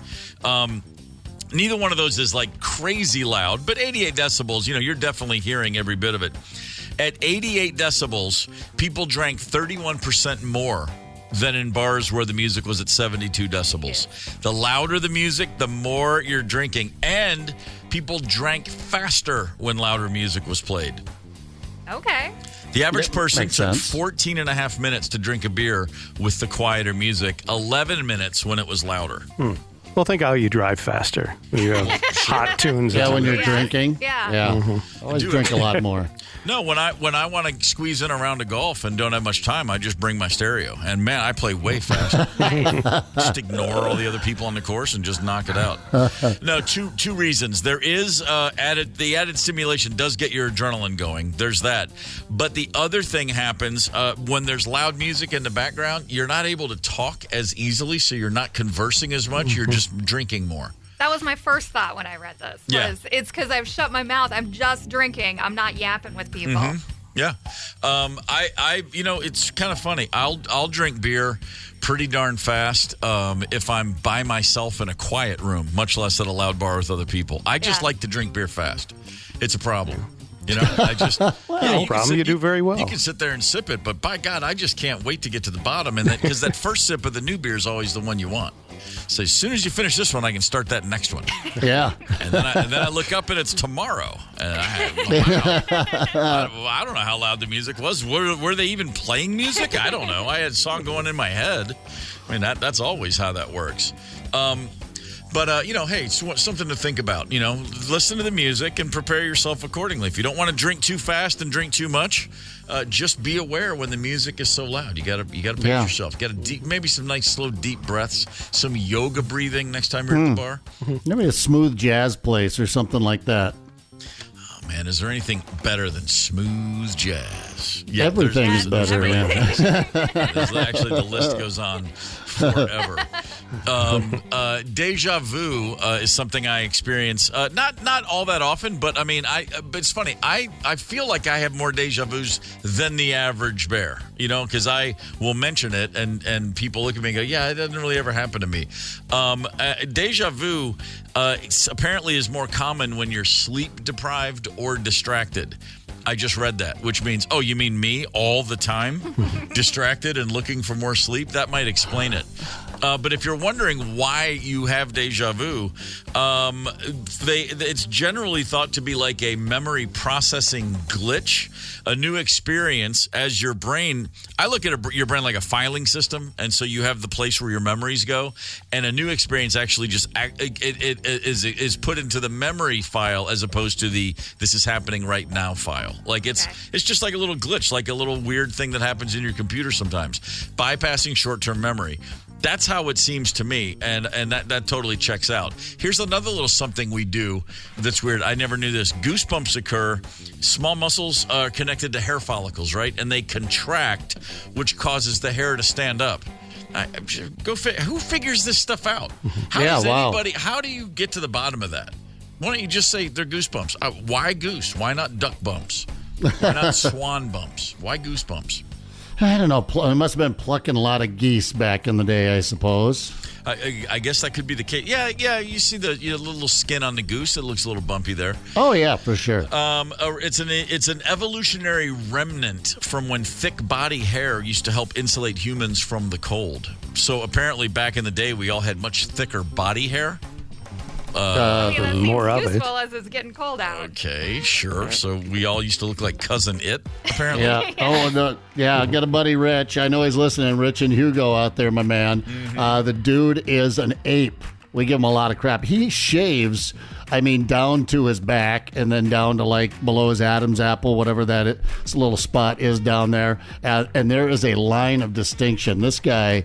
Neither one of those is crazy loud, but 88 decibels, you're definitely hearing every bit of it. At 88 decibels, people drank 31% more than in bars where the music was at 72 decibels. The louder the music, the more you're drinking. And people drank faster when louder music was played. Okay. The average person took sense. 14 and a half minutes to drink a beer with the quieter music, 11 minutes when it was louder. Well, think how you drive faster. hot tunes. Yeah, when you're Yes. drinking. Yeah. Yeah. I always drink a lot more. No, when I want to squeeze in a round of golf and don't have much time, I just bring my stereo. And man, I play way faster. Just ignore all the other people on the course and just knock it out. No, two reasons. There is the added stimulation does get your adrenaline going. There's that. But the other thing happens when there's loud music in the background, you're not able to talk as easily, so you're not conversing as much. You're just drinking more. That was my first thought when I read this. It's because I've shut my mouth. I'm just drinking. I'm not yapping with people. Yeah. It's kind of funny. I'll drink beer pretty darn fast if I'm by myself in a quiet room, much less at a loud bar with other people. I just like to drink beer fast. It's a problem. I just no problem. You do very well. You can sit there and sip it, but by God, I just can't wait to get to the bottom. And because that first sip of the new beer is always the one you want. So as soon as you finish this one, I can start that next one. Yeah. And then I look up and it's tomorrow. And I don't know how loud the music was. Were they even playing music? I don't know. I had a song going in my head. I mean, that's always how that works. But, hey, it's something to think about. Listen to the music and prepare yourself accordingly. If you don't want to drink too fast and drink too much, just be aware when the music is so loud. You got to pace yourself. You got to maybe some nice, slow, deep breaths, some yoga breathing next time you're at the bar. Maybe a smooth jazz place or something like that. Oh, man, is there anything better than smooth jazz? Yeah, everything's better, man. Actually, the list goes on forever. Deja vu is something I experience not all that often, but I mean, but it's funny. I feel like I have more deja vus than the average bear, because I will mention it and people look at me and go, yeah, it doesn't really ever happen to me. Deja vu apparently is more common when you're sleep deprived or distracted. I just read that, which means, oh, you mean me all the time? Distracted and looking for more sleep? That might explain it. But if you're wondering why you have deja vu, it's generally thought to be like a memory processing glitch, a new experience as your brain. I look at your brain like a filing system, and so you have the place where your memories go, and a new experience actually just is put into the memory file as opposed to the this is happening right now file. Like it's just like a little glitch, like a little weird thing that happens in your computer sometimes, bypassing short-term memory. That's how it seems to me, and that totally checks out. Here's another little something we do that's weird. I never knew this. Goosebumps occur. Small muscles are connected to hair follicles, right? And they contract, which causes the hair to stand up. Who figures this stuff out? How do you get to the bottom of that? Why don't you just say they're goosebumps? Why goose? Why not duck bumps? Why not swan bumps? Why goosebumps? I don't know. It must have been plucking a lot of geese back in the day, I suppose. I guess that could be the case. Yeah. You see the little skin on the goose. It looks a little bumpy there. Oh, yeah, for sure. It's an evolutionary remnant from when thick body hair used to help insulate humans from the cold. So apparently back in the day, we all had much thicker body hair. That more of seems it. useful as it's getting cold out. Okay, sure. So we all used to look like Cousin It, apparently. Yeah. Oh, no. Yeah, I got a buddy, Rich. I know he's listening. Rich and Hugo out there, my man. The dude is an ape. We give him a lot of crap. He shaves, down to his back and then down to like below his Adam's apple, whatever that little spot is down there. And there is a line of distinction. This guy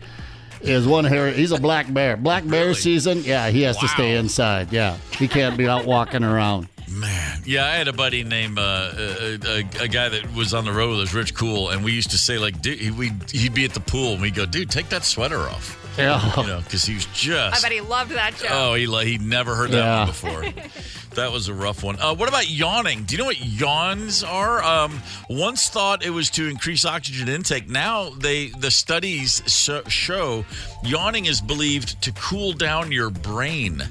is one hair. He's a black bear. Black bear season. Yeah, he has to stay inside. Yeah, he can't be out walking around. Man, yeah, I had a buddy named a guy that was on the road with us, Rich Cool, and we used to say like, dude, he'd be at the pool and we'd go, dude, take that sweater off. Yeah, because he was just. I bet he loved that joke. Oh, he'd never heard that one before. That was a rough one. What about yawning? Do you know what yawns are? Once thought it was to increase oxygen intake. Now the studies show yawning is believed to cool down your brain.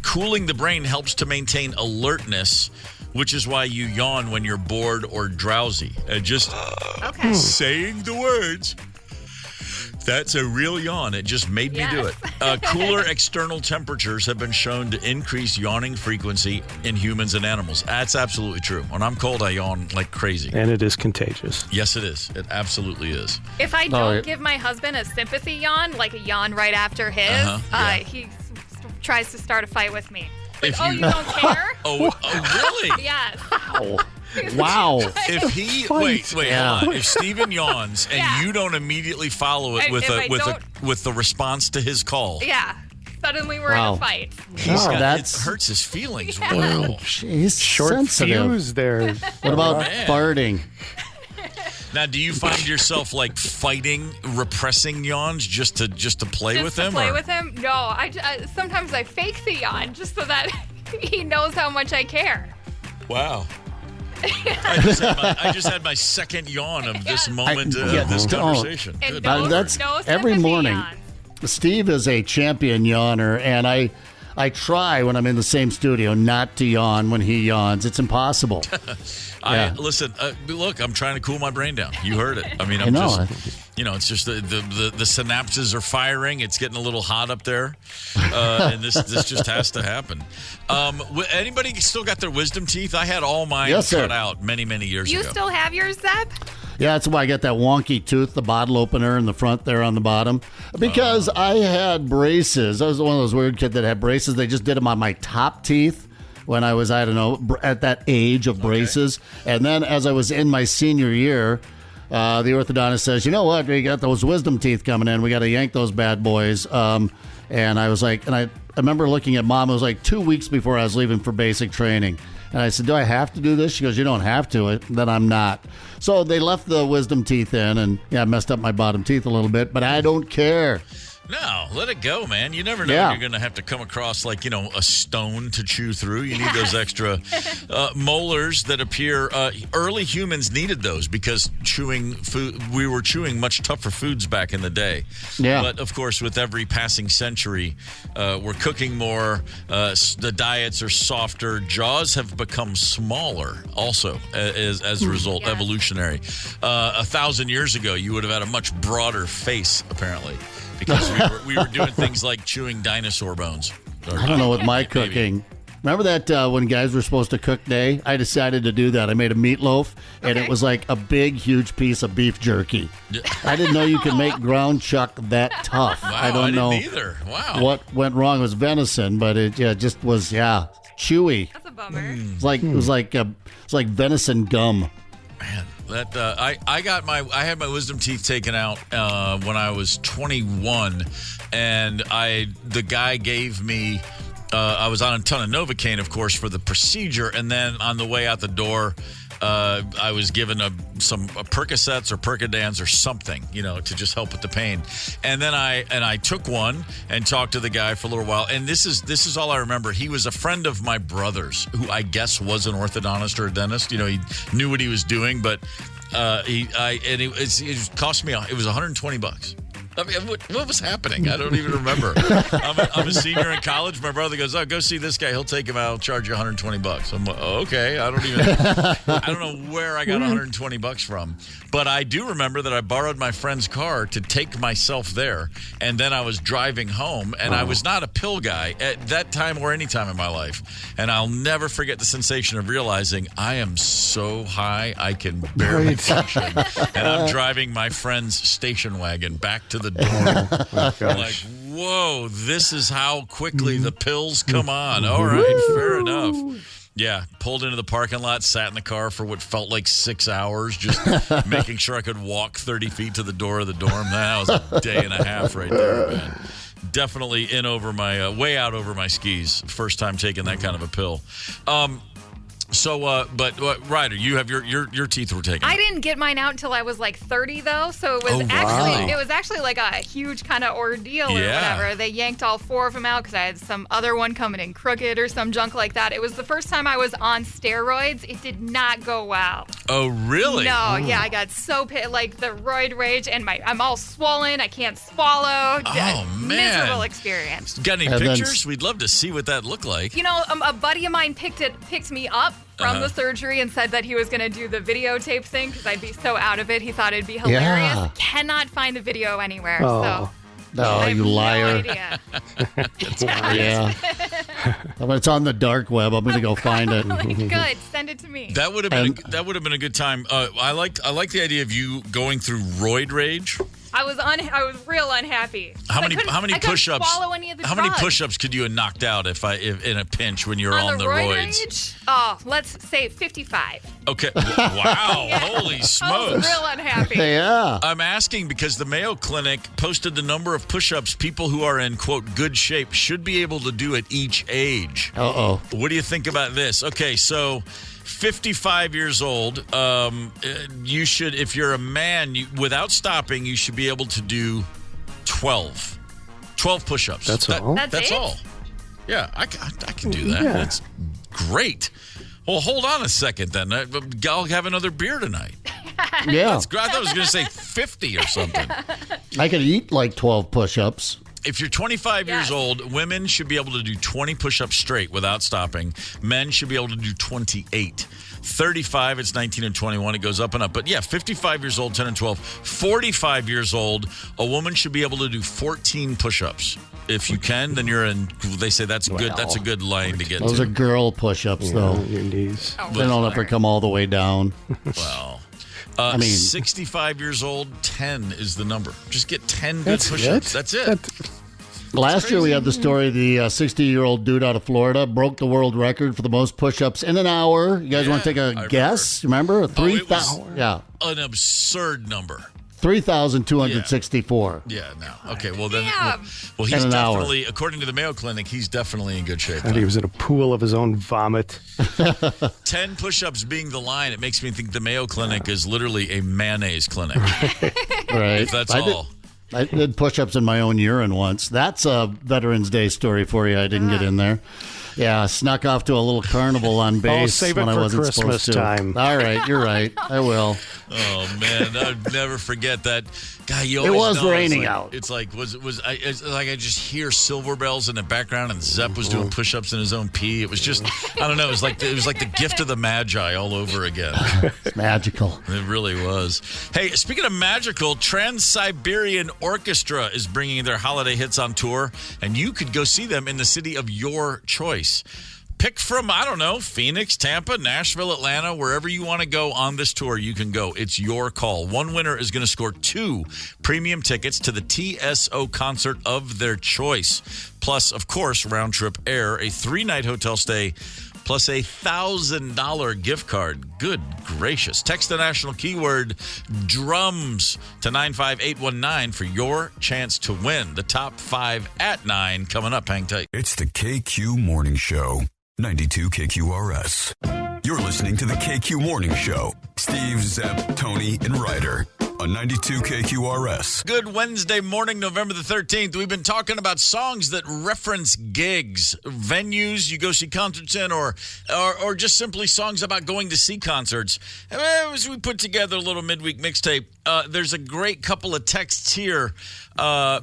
Cooling the brain helps to maintain alertness, which is why you yawn when you're bored or drowsy. Just saying the words. That's a real yawn. It just made me do it. Cooler external temperatures have been shown to increase yawning frequency in humans and animals. That's absolutely true. When I'm cold, I yawn like crazy. And it is contagious. Yes, it is. It absolutely is. If I don't give my husband a sympathy yawn, like a yawn right after his, he tries to start a fight with me. Like, you don't care? Oh, really? Yes. Wow. If he wait, hold on. If Steven yawns and you don't immediately follow it with the response to his call. Yeah. Suddenly we're in a fight. It hurts his feelings. Yeah. Wow. He's Short sensitive. fuse there. What about farting? Now, do you find yourself like fighting, repressing yawns just to play with him? Play with him? No, I sometimes I fake the yawn just so that he knows how much I care. Wow. I just had my second yawn of this moment of this conversation. That's every morning. Yawns. Steve is a champion yawner, and I try when I'm in the same studio not to yawn when he yawns. It's impossible. Listen, look, I'm trying to cool my brain down. You heard it. I mean, it's just the synapses are firing. It's getting a little hot up there, and this just has to happen. Anybody still got their wisdom teeth? I had all mine cut out many years ago. You still have yours, Zep? Yeah, that's why I got that wonky tooth, the bottle opener in the front there on the bottom. Because I had braces. I was one of those weird kids that had braces. They just did them on my top teeth when I was, I don't know, at that age of braces. And then as I was in my senior year, the orthodontist says, you know what, we got those wisdom teeth coming in. We got to yank those bad boys. And I was like, and I remember looking at Mom. It was like 2 weeks before I was leaving for basic training. And I said, do I have to do this? She goes, you don't have to. Then I'm not. So they left the wisdom teeth in, and I messed up my bottom teeth a little bit, but I don't care. No, let it go, man. You never know when you're going to have to come across, like, a stone to chew through. You need those extra molars that appear. Early humans needed those because we were chewing much tougher foods back in the day. Yeah. But, of course, with every passing century, we're cooking more. The diets are softer. Jaws have become smaller also as a result, evolutionary. 1,000 years ago, you would have had a much broader face, apparently. Because we were doing things like chewing dinosaur bones. I don't know with my cooking. Remember that when guys were supposed to cook day? I decided to do that. I made a meatloaf, and it was like a big, huge piece of beef jerky. I didn't know you could make ground chuck that tough. Wow, I don't know either. Wow. What went wrong was venison, but it just was chewy. That's a bummer. It was like venison gum. Man. That I had my wisdom teeth taken out when I was 21, and the guy gave me I was on a ton of Novocaine, of course, for the procedure, and then on the way out the door, I was given some Percocets or Percodans or something, to just help with the pain. And then I took one and talked to the guy for a little while. And this is all I remember. He was a friend of my brother's, who I guess was an orthodontist or a dentist. He knew what he was doing, but it cost me. It was $120. I mean, what was happening? I don't even remember. I'm a senior in college. My brother goes, "Oh, go see this guy. He'll take him out. I'll charge you $120." I'm like, okay. I don't know where I got $120 from, but I do remember that I borrowed my friend's car to take myself there, and then I was driving home, and I was not a pill guy at that time or any time in my life, and I'll never forget the sensation of realizing I am so high I can barely function, and I'm driving my friend's station wagon back to the door. Like, whoa, this is how quickly the pills come on. All right, fair enough. Yeah, pulled into the parking lot, sat in the car for what felt like 6 hours, just making sure I could walk 30 feet to the door of the dorm. That was a day and a half right there, man. Definitely way out over my skis. First time taking that kind of a pill. But Ryder, you have your teeth were taken. I didn't get mine out until I was like 30, though. So it was actually like a huge kind of ordeal or whatever. They yanked all 4 of them out because I had some other one coming in crooked or some junk like that. It was the first time I was on steroids. It did not go well. Oh, really? No, yeah, I got so pissed, like the roid rage, and I'm all swollen. I can't swallow. Oh, man. Miserable experience. Got any pictures? We'd love to see what that looked like. A buddy of mine picked me up from the surgery and said that he was going to do the videotape thing because I'd be so out of it. He thought it'd be hilarious. Yeah. Cannot find the video anywhere. Oh. No, you liar. No idea. Yeah. It's on the dark web. I'm going to go find it. Good. Send it to me. That would have been a good time. I like the idea of you going through roid rage. I was real unhappy. How many push-ups? Swallow any of the How many drugs. push-ups could you have knocked out if in a pinch when you're on the roids? Rage? Oh, let's say 55. Okay. Wow. Yeah. Holy I was smokes. real unhappy. Yeah. I'm asking because the Mayo Clinic posted the number of push-ups people who are in, quote, good shape should be able to do at each age. Uh-oh. What do you think about this? Okay, so 55 years old, you should, if you're a man, without stopping, you should be able to do 12 push-ups. That's all? That's it? all. Yeah, I can do that. Yeah. That's great. Well, hold on a second then. I'll have another beer tonight. Yeah. I thought I was going to say 50 or something. I could eat like 12 push-ups. If you're 25 years old, women should be able to do 20 push-ups straight without stopping. Men should be able to do 28. 35, it's 19 and 21. It goes up and up. But yeah, 55 years old, 10 and 12. 45 years old, a woman should be able to do 14 push-ups. If you can, then you're in. They say that's good. That's a good line to get Those to. are girl push-ups, though. Your knees. They don't ever come all the way down. Well, I mean, 65 years old, 10 is the number. Just get 10 good That's push-ups. it? That's it. last year we had the story, the 60-year-old dude out of Florida broke the world record for the most push-ups in an hour. You guys want to take a guess? Remember? 3,000. Yeah. An absurd number. 3,264. Yeah, no. Okay, well then, Damn. well he's In an hour. definitely, according to the Mayo Clinic, he's definitely in good shape. And he was in a pool of his own vomit. 10 push-ups being the line, it makes me think the Mayo Clinic is literally a mayonnaise clinic. Right. If that's all. I did push-ups in my own urine once. That's a Veterans Day story for you. I didn't get in there. Yeah, snuck off to a little carnival on base save it when I for wasn't Christmas supposed to. time. All right, you're right. I will. Oh man, I'll never forget that. God, you It always was know raining it's like, out. It's like it's like I just hear silver bells in the background, and Zepp was doing push-ups in his own pee. It was just I don't know. It was like the gift of the Magi all over again. It's magical. It really was. Hey, speaking of magical, Trans-Siberian Orchestra is bringing their holiday hits on tour, and you could go see them in the city of your choice. Pick from, I don't know, Phoenix, Tampa, Nashville, Atlanta, wherever you want to go on this tour, you can go. It's your call. One winner is going to score 2 premium tickets to the TSO concert of their choice. Plus, of course, round-trip air, a 3-night hotel stay, plus a $1,000 gift card. Good gracious. Text the national keyword drums to 95819 for your chance to win. The top 5 at 9 coming up. Hang tight. It's the KQ Morning Show, 92 KQRS. You're listening to the KQ Morning Show. Steve, Zepp, Tony, and Ryder on 92 KQRS. Good Wednesday morning, November the 13th. We've been talking about songs that reference gigs, venues you go see concerts in, or just simply songs about going to see concerts. And as we put together a little midweek mixtape, there's a great couple of texts here.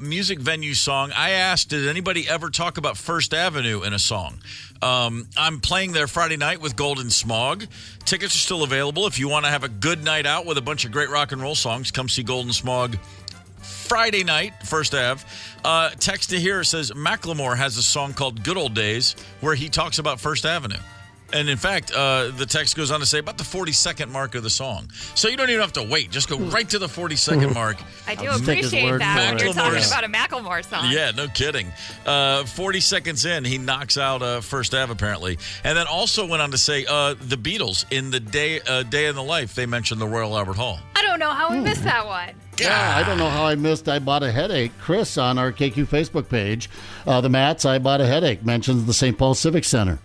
Music venue song. I asked, did anybody ever talk about First Avenue in a song? I'm playing there Friday night with Golden Smog. Tickets are still available. If you want to have a good night out with a bunch of great rock and roll songs, come see Golden Smog Friday night, First Ave. Text to here says Macklemore has a song called Good Old Days where he talks about First Avenue. And in fact, the text goes on to say about the 42nd mark of the song. So you don't even have to wait. Just go right to the 42nd mark. I do appreciate that when you're talking about a Macklemore song. Yeah, no kidding. 40 seconds in, he knocks out First Ave, apparently. And then also went on to say the Beatles, in the Day in the Life, they mentioned the Royal Albert Hall. I don't know how we missed that one. Yeah, I don't know how I missed I Bought a Headache. Chris on our KQ Facebook page, the Mats, I Bought a Headache, mentions the St. Paul Civic Center.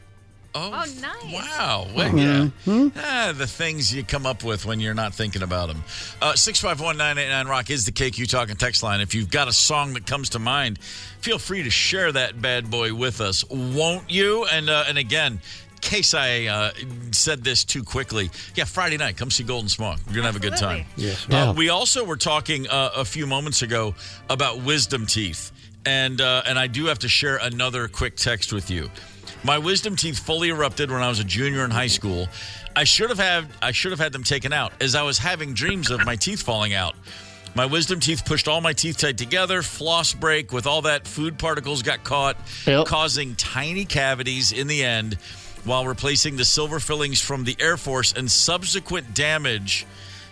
Oh, nice. Wow. Well, yeah. The things you come up with when you're not thinking about them. 651-989-ROCK is the KQ Talking text line. If you've got a song that comes to mind, feel free to share that bad boy with us, won't you? And again, in case I said this too quickly, Friday night, come see Golden Smog. You're going to have a good time. Yes. We also were talking a few moments ago about wisdom teeth. And I do have to share another quick text with you. My wisdom teeth fully erupted when I was a junior in high school. I should have had them taken out as I was having dreams of my teeth falling out. My wisdom teeth pushed all my teeth tight together, floss break with all that food particles got caught, causing tiny cavities in the end while replacing the silver fillings from the Air Force, and subsequent damage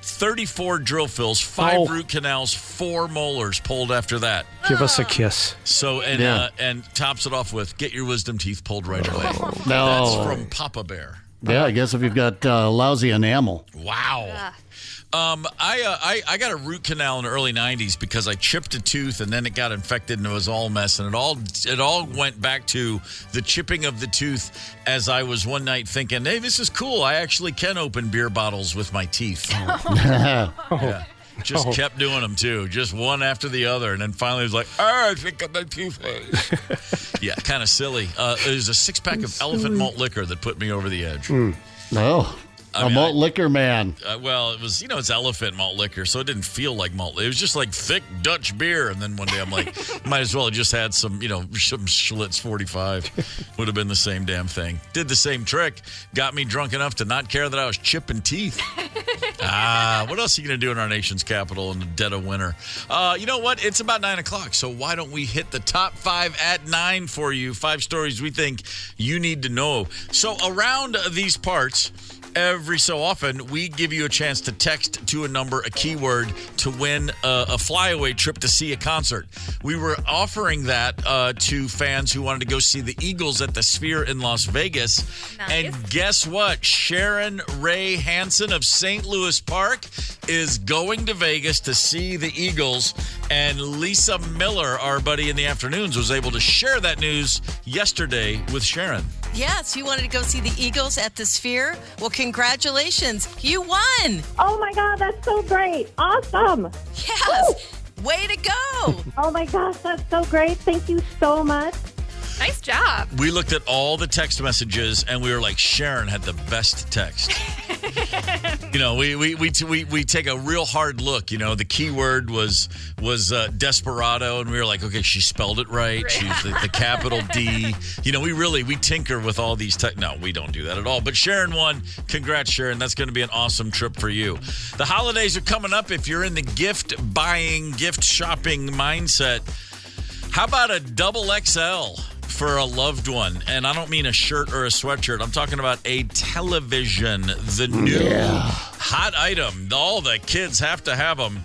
34 drill fills, 5 root canals, 4 molars pulled after that. Give us a kiss. So, and tops it off with, get your wisdom teeth pulled right away. No. That's from Papa Bear. Yeah, I guess if you've got lousy enamel. Wow. I got a root canal in the early 90s because I chipped a tooth and then it got infected and it was all a mess. And it all went back to the chipping of the tooth as I was one night thinking, hey, this is cool. I actually can open beer bottles with my teeth. Yeah. Just kept doing them, too. Just one after the other. And then finally it was like, I think of my toothpaste. Yeah, kind of silly. It was a 6-pack of elephant malt liquor that put me over the edge. No. Malt liquor man. Well, it was, it's elephant malt liquor, so it didn't feel like malt. It was just like thick Dutch beer. And then one day I'm like, might as well have just had some, some Schlitz 45. Would have been the same damn thing. Did the same trick. Got me drunk enough to not care that I was chipping teeth. What else are you going to do in our nation's capital in the dead of winter? You know what? It's about 9 o'clock, so why don't we hit the top 5 at 9 for you? 5 stories we think you need to know. So around these parts, every so often, we give you a chance to text to a number, a keyword, to win a flyaway trip to see a concert. We were offering that to fans who wanted to go see the Eagles at the Sphere in Las Vegas. Nice. And guess what? Sharon Ray Hansen of St. Louis Park is going to Vegas to see the Eagles. And Lisa Miller, our buddy in the afternoons, was able to share that news yesterday with Sharon. Yes, you wanted to go see the Eagles at the Sphere? Well, congratulations. You won. Oh, my God. That's so great. Awesome. Yes. Woo. Way to go. Oh, my gosh. That's so great. Thank you so much. Nice job. We looked at all the text messages and we were like, Sharon had the best text. We take a real hard look. The keyword was desperado, and we were like, okay, she spelled it right. She's the capital D. We tinker with all these. No, we don't do that at all. But Sharon won. Congrats, Sharon. That's going to be an awesome trip for you. The holidays are coming up. If you're in the gift buying, gift shopping mindset, how about a double XL? For a loved one, and I don't mean a shirt or a sweatshirt. I'm talking about a television, the new hot item. All the kids have to have them.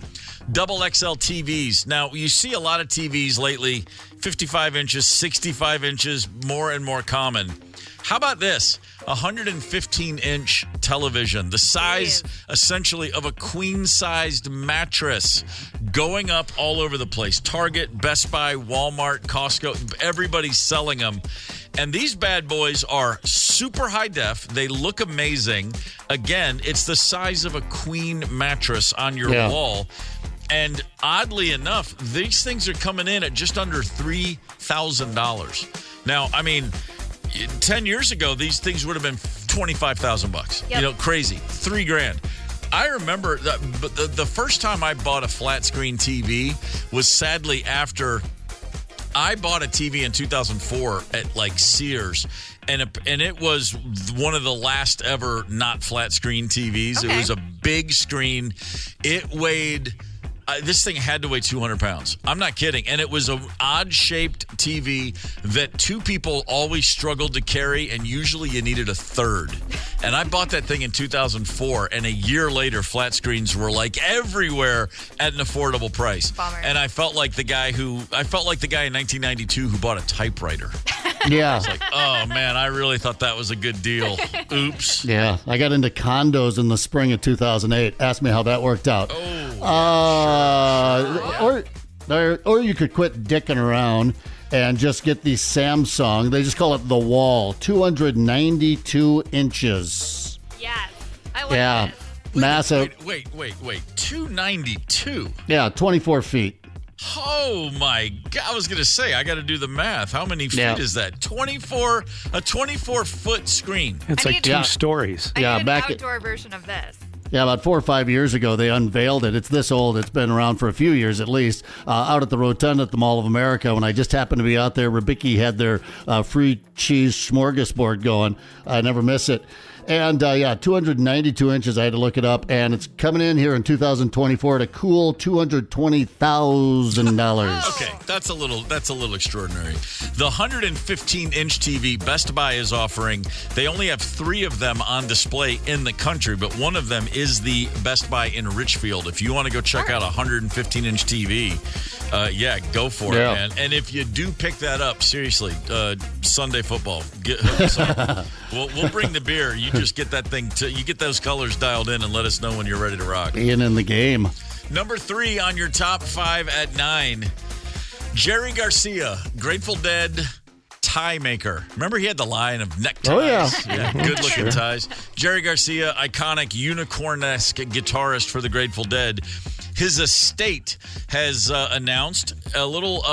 Double XL TVs. Now, you see a lot of TVs lately, 55 inches, 65 inches, more and more common. How about this? 115-inch television, the size essentially of a queen-sized mattress, going up all over the place. Target, Best Buy, Walmart, Costco, everybody's selling them. And these bad boys are super high def. They look amazing. Again, it's the size of a queen mattress on your wall. And oddly enough, these things are coming in at just under $3,000. Now, 10 years ago, these things would have been $25,000. Yep. Crazy. $3,000. I remember the first time I bought a flat screen TV was sadly after I bought a TV in 2004 at Sears. And it was one of the last ever not flat screen TVs. Okay. It was a big screen. It weighed... this thing had to weigh 200 pounds. I'm not kidding. And it was an odd-shaped TV that 2 people always struggled to carry, and usually you needed a third. And I bought that thing in 2004, and a year later, flat screens were everywhere at an affordable price. Bummer. And I felt like the guy in 1992 who bought a typewriter. Yeah. I was like, oh, man, I really thought that was a good deal. Oops. Yeah. I got into condos in the spring of 2008. Ask me how that worked out. Or you could quit dicking around and just get the Samsung. They just call it the Wall. 292 inches. Yes. I like this. Massive. Wait. 292? Yeah, 24 feet. Oh my God! I was gonna say I got to do the math. How many feet is that? 24-foot screen. It's like 2 stories. I need an outdoor version of this. Yeah, about 4 or 5 years ago, they unveiled it. It's this old. It's been around for a few years at least. Out at the Rotunda at the Mall of America, when I just happened to be out there, Rebicki had their free cheese smorgasbord going. I never miss it. And 292 inches. I had to look it up, and it's coming in here in 2024 at a cool $220,000. Okay, that's a little extraordinary. The 115-inch TV Best Buy is offering. They only have 3 of them on display in the country, but one of them is the Best Buy in Richfield. If you want to go check out a 115-inch TV, go for it, man. And if you do pick that up, seriously, Sunday football, hook us up. We'll bring the beer. You just get that thing. You get those colors dialed in and let us know when you're ready to rock. Being in the game. Number 3 on your top 5 at 9. Jerry Garcia, Grateful Dead tie maker. Remember he had the line of neckties? Oh, yeah. Good-looking ties. Jerry Garcia, iconic unicorn-esque guitarist for the Grateful Dead. His estate has announced a little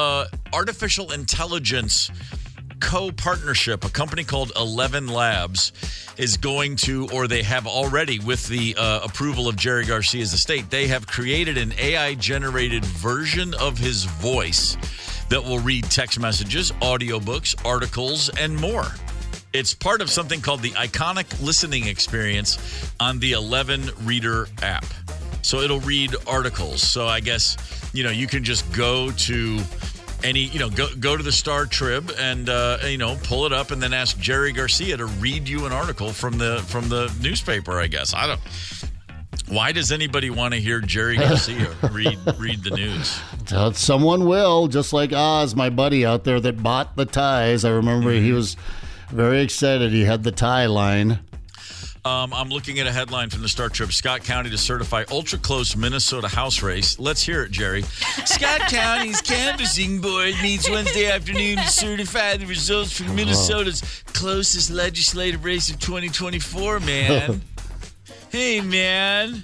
artificial intelligence co-partnership. A company called 11 Labs is going to, or they have already, with the approval of Jerry Garcia's estate, they have created an AI-generated version of his voice that will read text messages, audiobooks, articles, and more. It's part of something called the Iconic Listening Experience on the 11 Reader app. So it'll read articles. So I guess, you can just go to any, go to the Star Trib and, pull it up and then ask Jerry Garcia to read you an article from the newspaper, I guess. Why does anybody want to hear Jerry Garcia read the news? Someone will, just like Oz, my buddy out there that bought the ties. I remember he was very excited. He had the tie line. I'm looking at a headline from the Star Trib. Scott County to certify ultra-close Minnesota house race. Let's hear it, Jerry. Scott County's canvassing board meets Wednesday afternoon to certify the results for Minnesota's closest legislative race of 2024, man. Hey, man.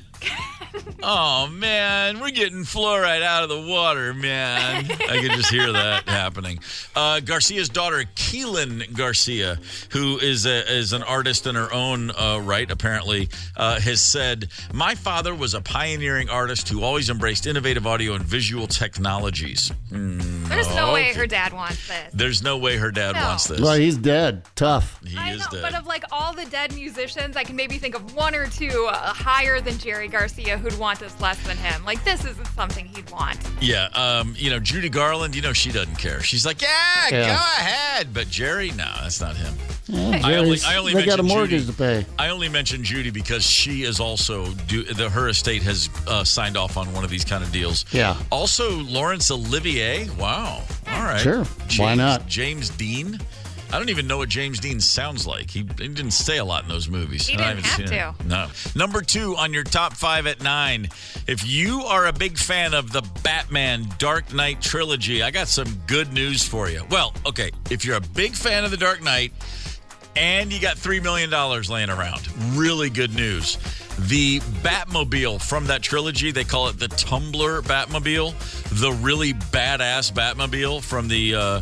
Oh, man. We're getting fluoride out of the water, man. I could just hear that happening. Garcia's daughter, Keelan Garcia, who is an artist in her own right, apparently, has said, "My father was a pioneering artist who always embraced innovative audio and visual technologies." There's no way her dad wants this. There's no way her dad wants this. Well, he's dead. Tough. He is dead. But of all the dead musicians, I can maybe think of 1 or 2 higher than Jerry Garcia who'd want this less than him. This isn't something he'd want. Yeah. Judy Garland, she doesn't care. She's like, yeah, go ahead. But Jerry, no, that's not him. Yeah, I only they got a mortgage to pay. I only mentioned Judy because she is also her estate has signed off on one of these kind of deals. Yeah. Also, Laurence Olivier. Wow. All right. Sure. Why not? James Dean. I don't even know what James Dean sounds like. He didn't say a lot in those movies. He didn't have to. No. Number 2 on your top 5 at 9. If you are a big fan of the Batman Dark Knight trilogy, I got some good news for you. Well, okay, if you're a big fan of the Dark Knight and you got $3 million laying around, really good news. The Batmobile from that trilogy, they call it the Tumbler Batmobile, the really badass Batmobile from the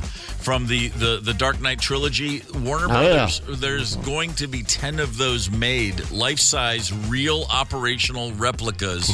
Dark Knight trilogy. Warner Brothers, there's going to be 10 of those made, life-size, real operational replicas.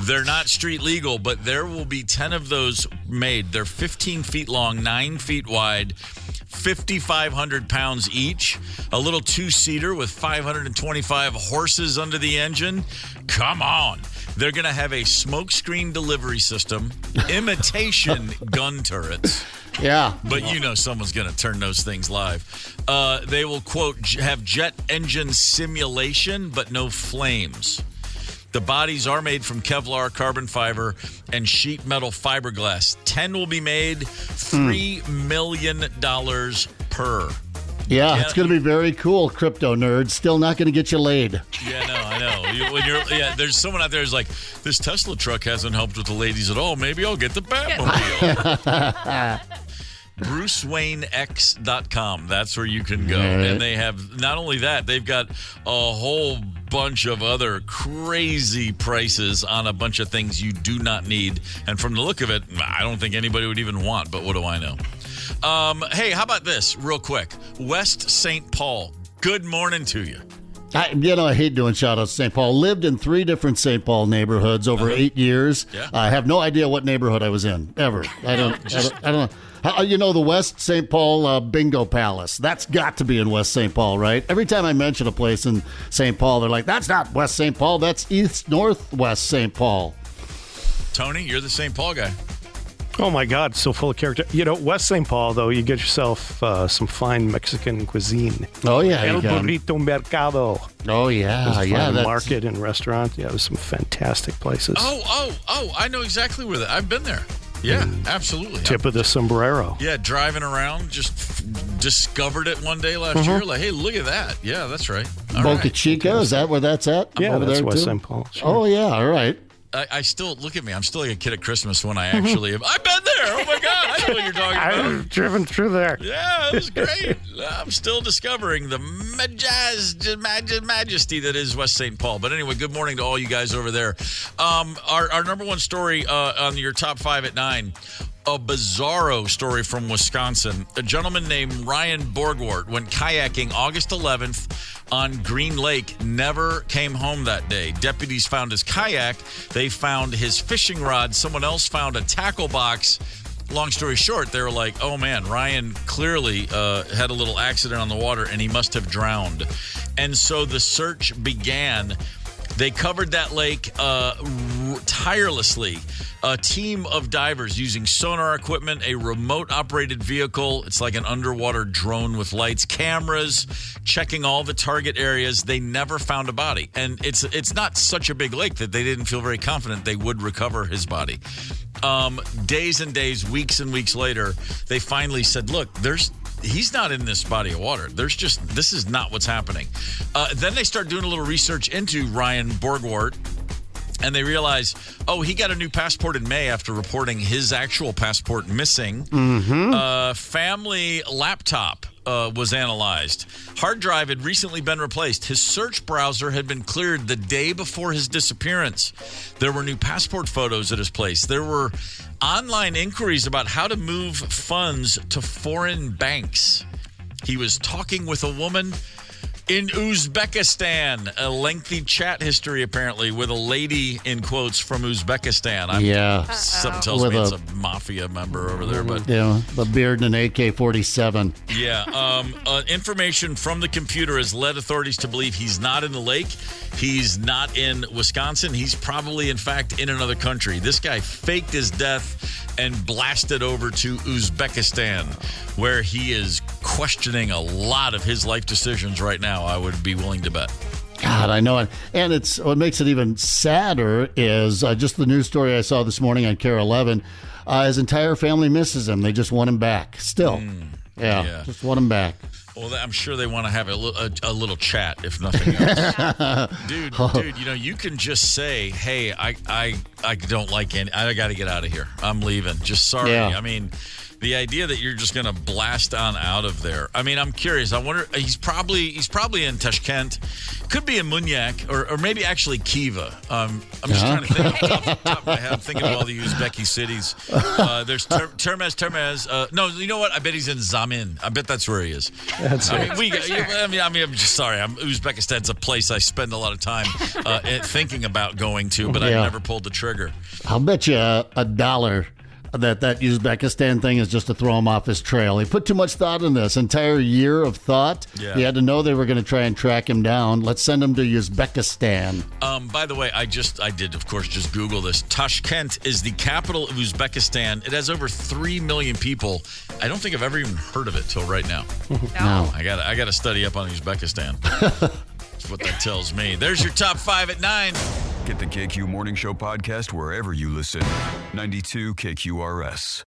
They're not street legal, but there will be 10 of those made. They're 15 feet long, 9 feet wide, 5,500 pounds each, a little 2-seater with 525 horses under the engine. Come on. They're going to have a smokescreen delivery system, imitation gun turrets. Yeah. But someone's going to turn those things live. They will, quote, have jet engine simulation, but no flames. The bodies are made from Kevlar, carbon fiber, and sheet metal fiberglass. 10 will be made, $3 million per. Yeah, it's going to be very cool, crypto nerds. Still not going to get you laid. Yeah, no, I know. There's someone out there who's like, this Tesla truck hasn't helped with the ladies at all. Maybe I'll get the Batmobile. BruceWayneX.com. That's where you can go. Right. And they have, not only that, they've got a whole bunch of other crazy prices on a bunch of things you do not need. And from the look of it, I don't think anybody would even want, but what do I know? Hey, how about this real quick? West St. Paul, good morning to you. I hate doing shout-outs to St. Paul. Lived in 3 different St. Paul neighborhoods over 8 years. Yeah. I have no idea what neighborhood I was in, ever. I don't know. The West St. Paul Bingo Palace. That's got to be in West St. Paul, right? Every time I mention a place in St. Paul, they're like, that's not West St. Paul. That's East Northwest St. Paul. Tony, you're the St. Paul guy. Oh, my God, so full of character. West St. Paul, though, you get yourself some fine Mexican cuisine. Oh, yeah. El Burrito Mercado. Oh, yeah. Yeah. Market and restaurant. Yeah, there's some fantastic places. Oh, I know exactly where that. I've been there. Yeah, absolutely. Tip of the sombrero. Yeah, driving around, just discovered it one day last year. Like, hey, look at that. Yeah, that's right. Boca Chica, is that where that's at? Yeah, over that's there West too? St. Paul. Sure. Oh, yeah, all right. I still, look at me, I'm still like a kid at Christmas when I actually have. I've been there. Oh, my God. I know what you're talking about. I've driven through there. Yeah, it was great. I'm still discovering the majesty that is West St. Paul. But anyway, good morning to all you guys over there. Our number one story on your top 5 at 9. A bizarro story from Wisconsin. A gentleman named Ryan Borgwart went kayaking August 11th on Green Lake, never came home that day. Deputies found his kayak. They found his fishing rod. Someone else found a tackle box. Long story short, they were like, oh, man, Ryan clearly had a little accident on the water, and he must have drowned. And so the search began. They covered that lake tirelessly. A team of divers using sonar equipment, a remote-operated vehicle. It's like an underwater drone with lights, cameras, checking all the target areas. They never found a body. And it's not such a big lake that they didn't feel very confident they would recover his body. Days and days, weeks and weeks later, they finally said, look, he's not in this body of water. This is not what's happening. Then they start doing a little research into Ryan Borgwart, and they realize, he got a new passport in May after reporting his actual passport missing. Family laptop was analyzed. Hard drive had recently been replaced. His search browser had been cleared the day before his disappearance. There were new passport photos at his place. There were online inquiries about how to move funds to foreign banks. He was talking with a woman in Uzbekistan. A lengthy chat history, apparently, with a lady, in quotes, from Uzbekistan. Something tells me it's a mafia member over there. But yeah, the beard and an AK-47. Yeah. Information from the computer has led authorities to believe he's not in the lake. He's not in Wisconsin. He's probably, in fact, in another country. This guy faked his death and blasted over to Uzbekistan, where he is questioning a lot of his life decisions right now, I would be willing to bet. God, I know it. And what makes it even sadder is just the news story I saw this morning on KARE 11. His entire family misses him. They just want him back still. Just want him back. Well, I'm sure they want to have a little chat, if nothing else. Dude, you can just say, hey, I don't like any, I got to get out of here. I'm leaving. Just sorry. Yeah. I mean, the idea that you're just going to blast on out of there. I mean, I'm curious. I wonder, he's probably in Tashkent. Could be in Munyak, or maybe actually Kiva. I'm just trying to think off the top of my head. I'm thinking of all the Uzbeki cities. There's Termez. No, you know what? I bet he's in Zamin. I bet that's where he is. I'm just sorry. Uzbekistan's a place I spend a lot of time thinking about going to, but I've never pulled the trigger. I'll bet you $1 that Uzbekistan thing is just to throw him off his trail. He put too much thought in this. Entire year of thought. Yeah. He had to know they were going to try and track him down. Let's send him to Uzbekistan. By the way, I did, of course, just Google this. Tashkent is the capital of Uzbekistan. It has over 3 million people. I don't think I've ever even heard of it till right now. No. I got to study up on Uzbekistan. That's what that tells me. There's your top 5 at 9. Get the KQ Morning Show podcast wherever you listen. 92 KQRS.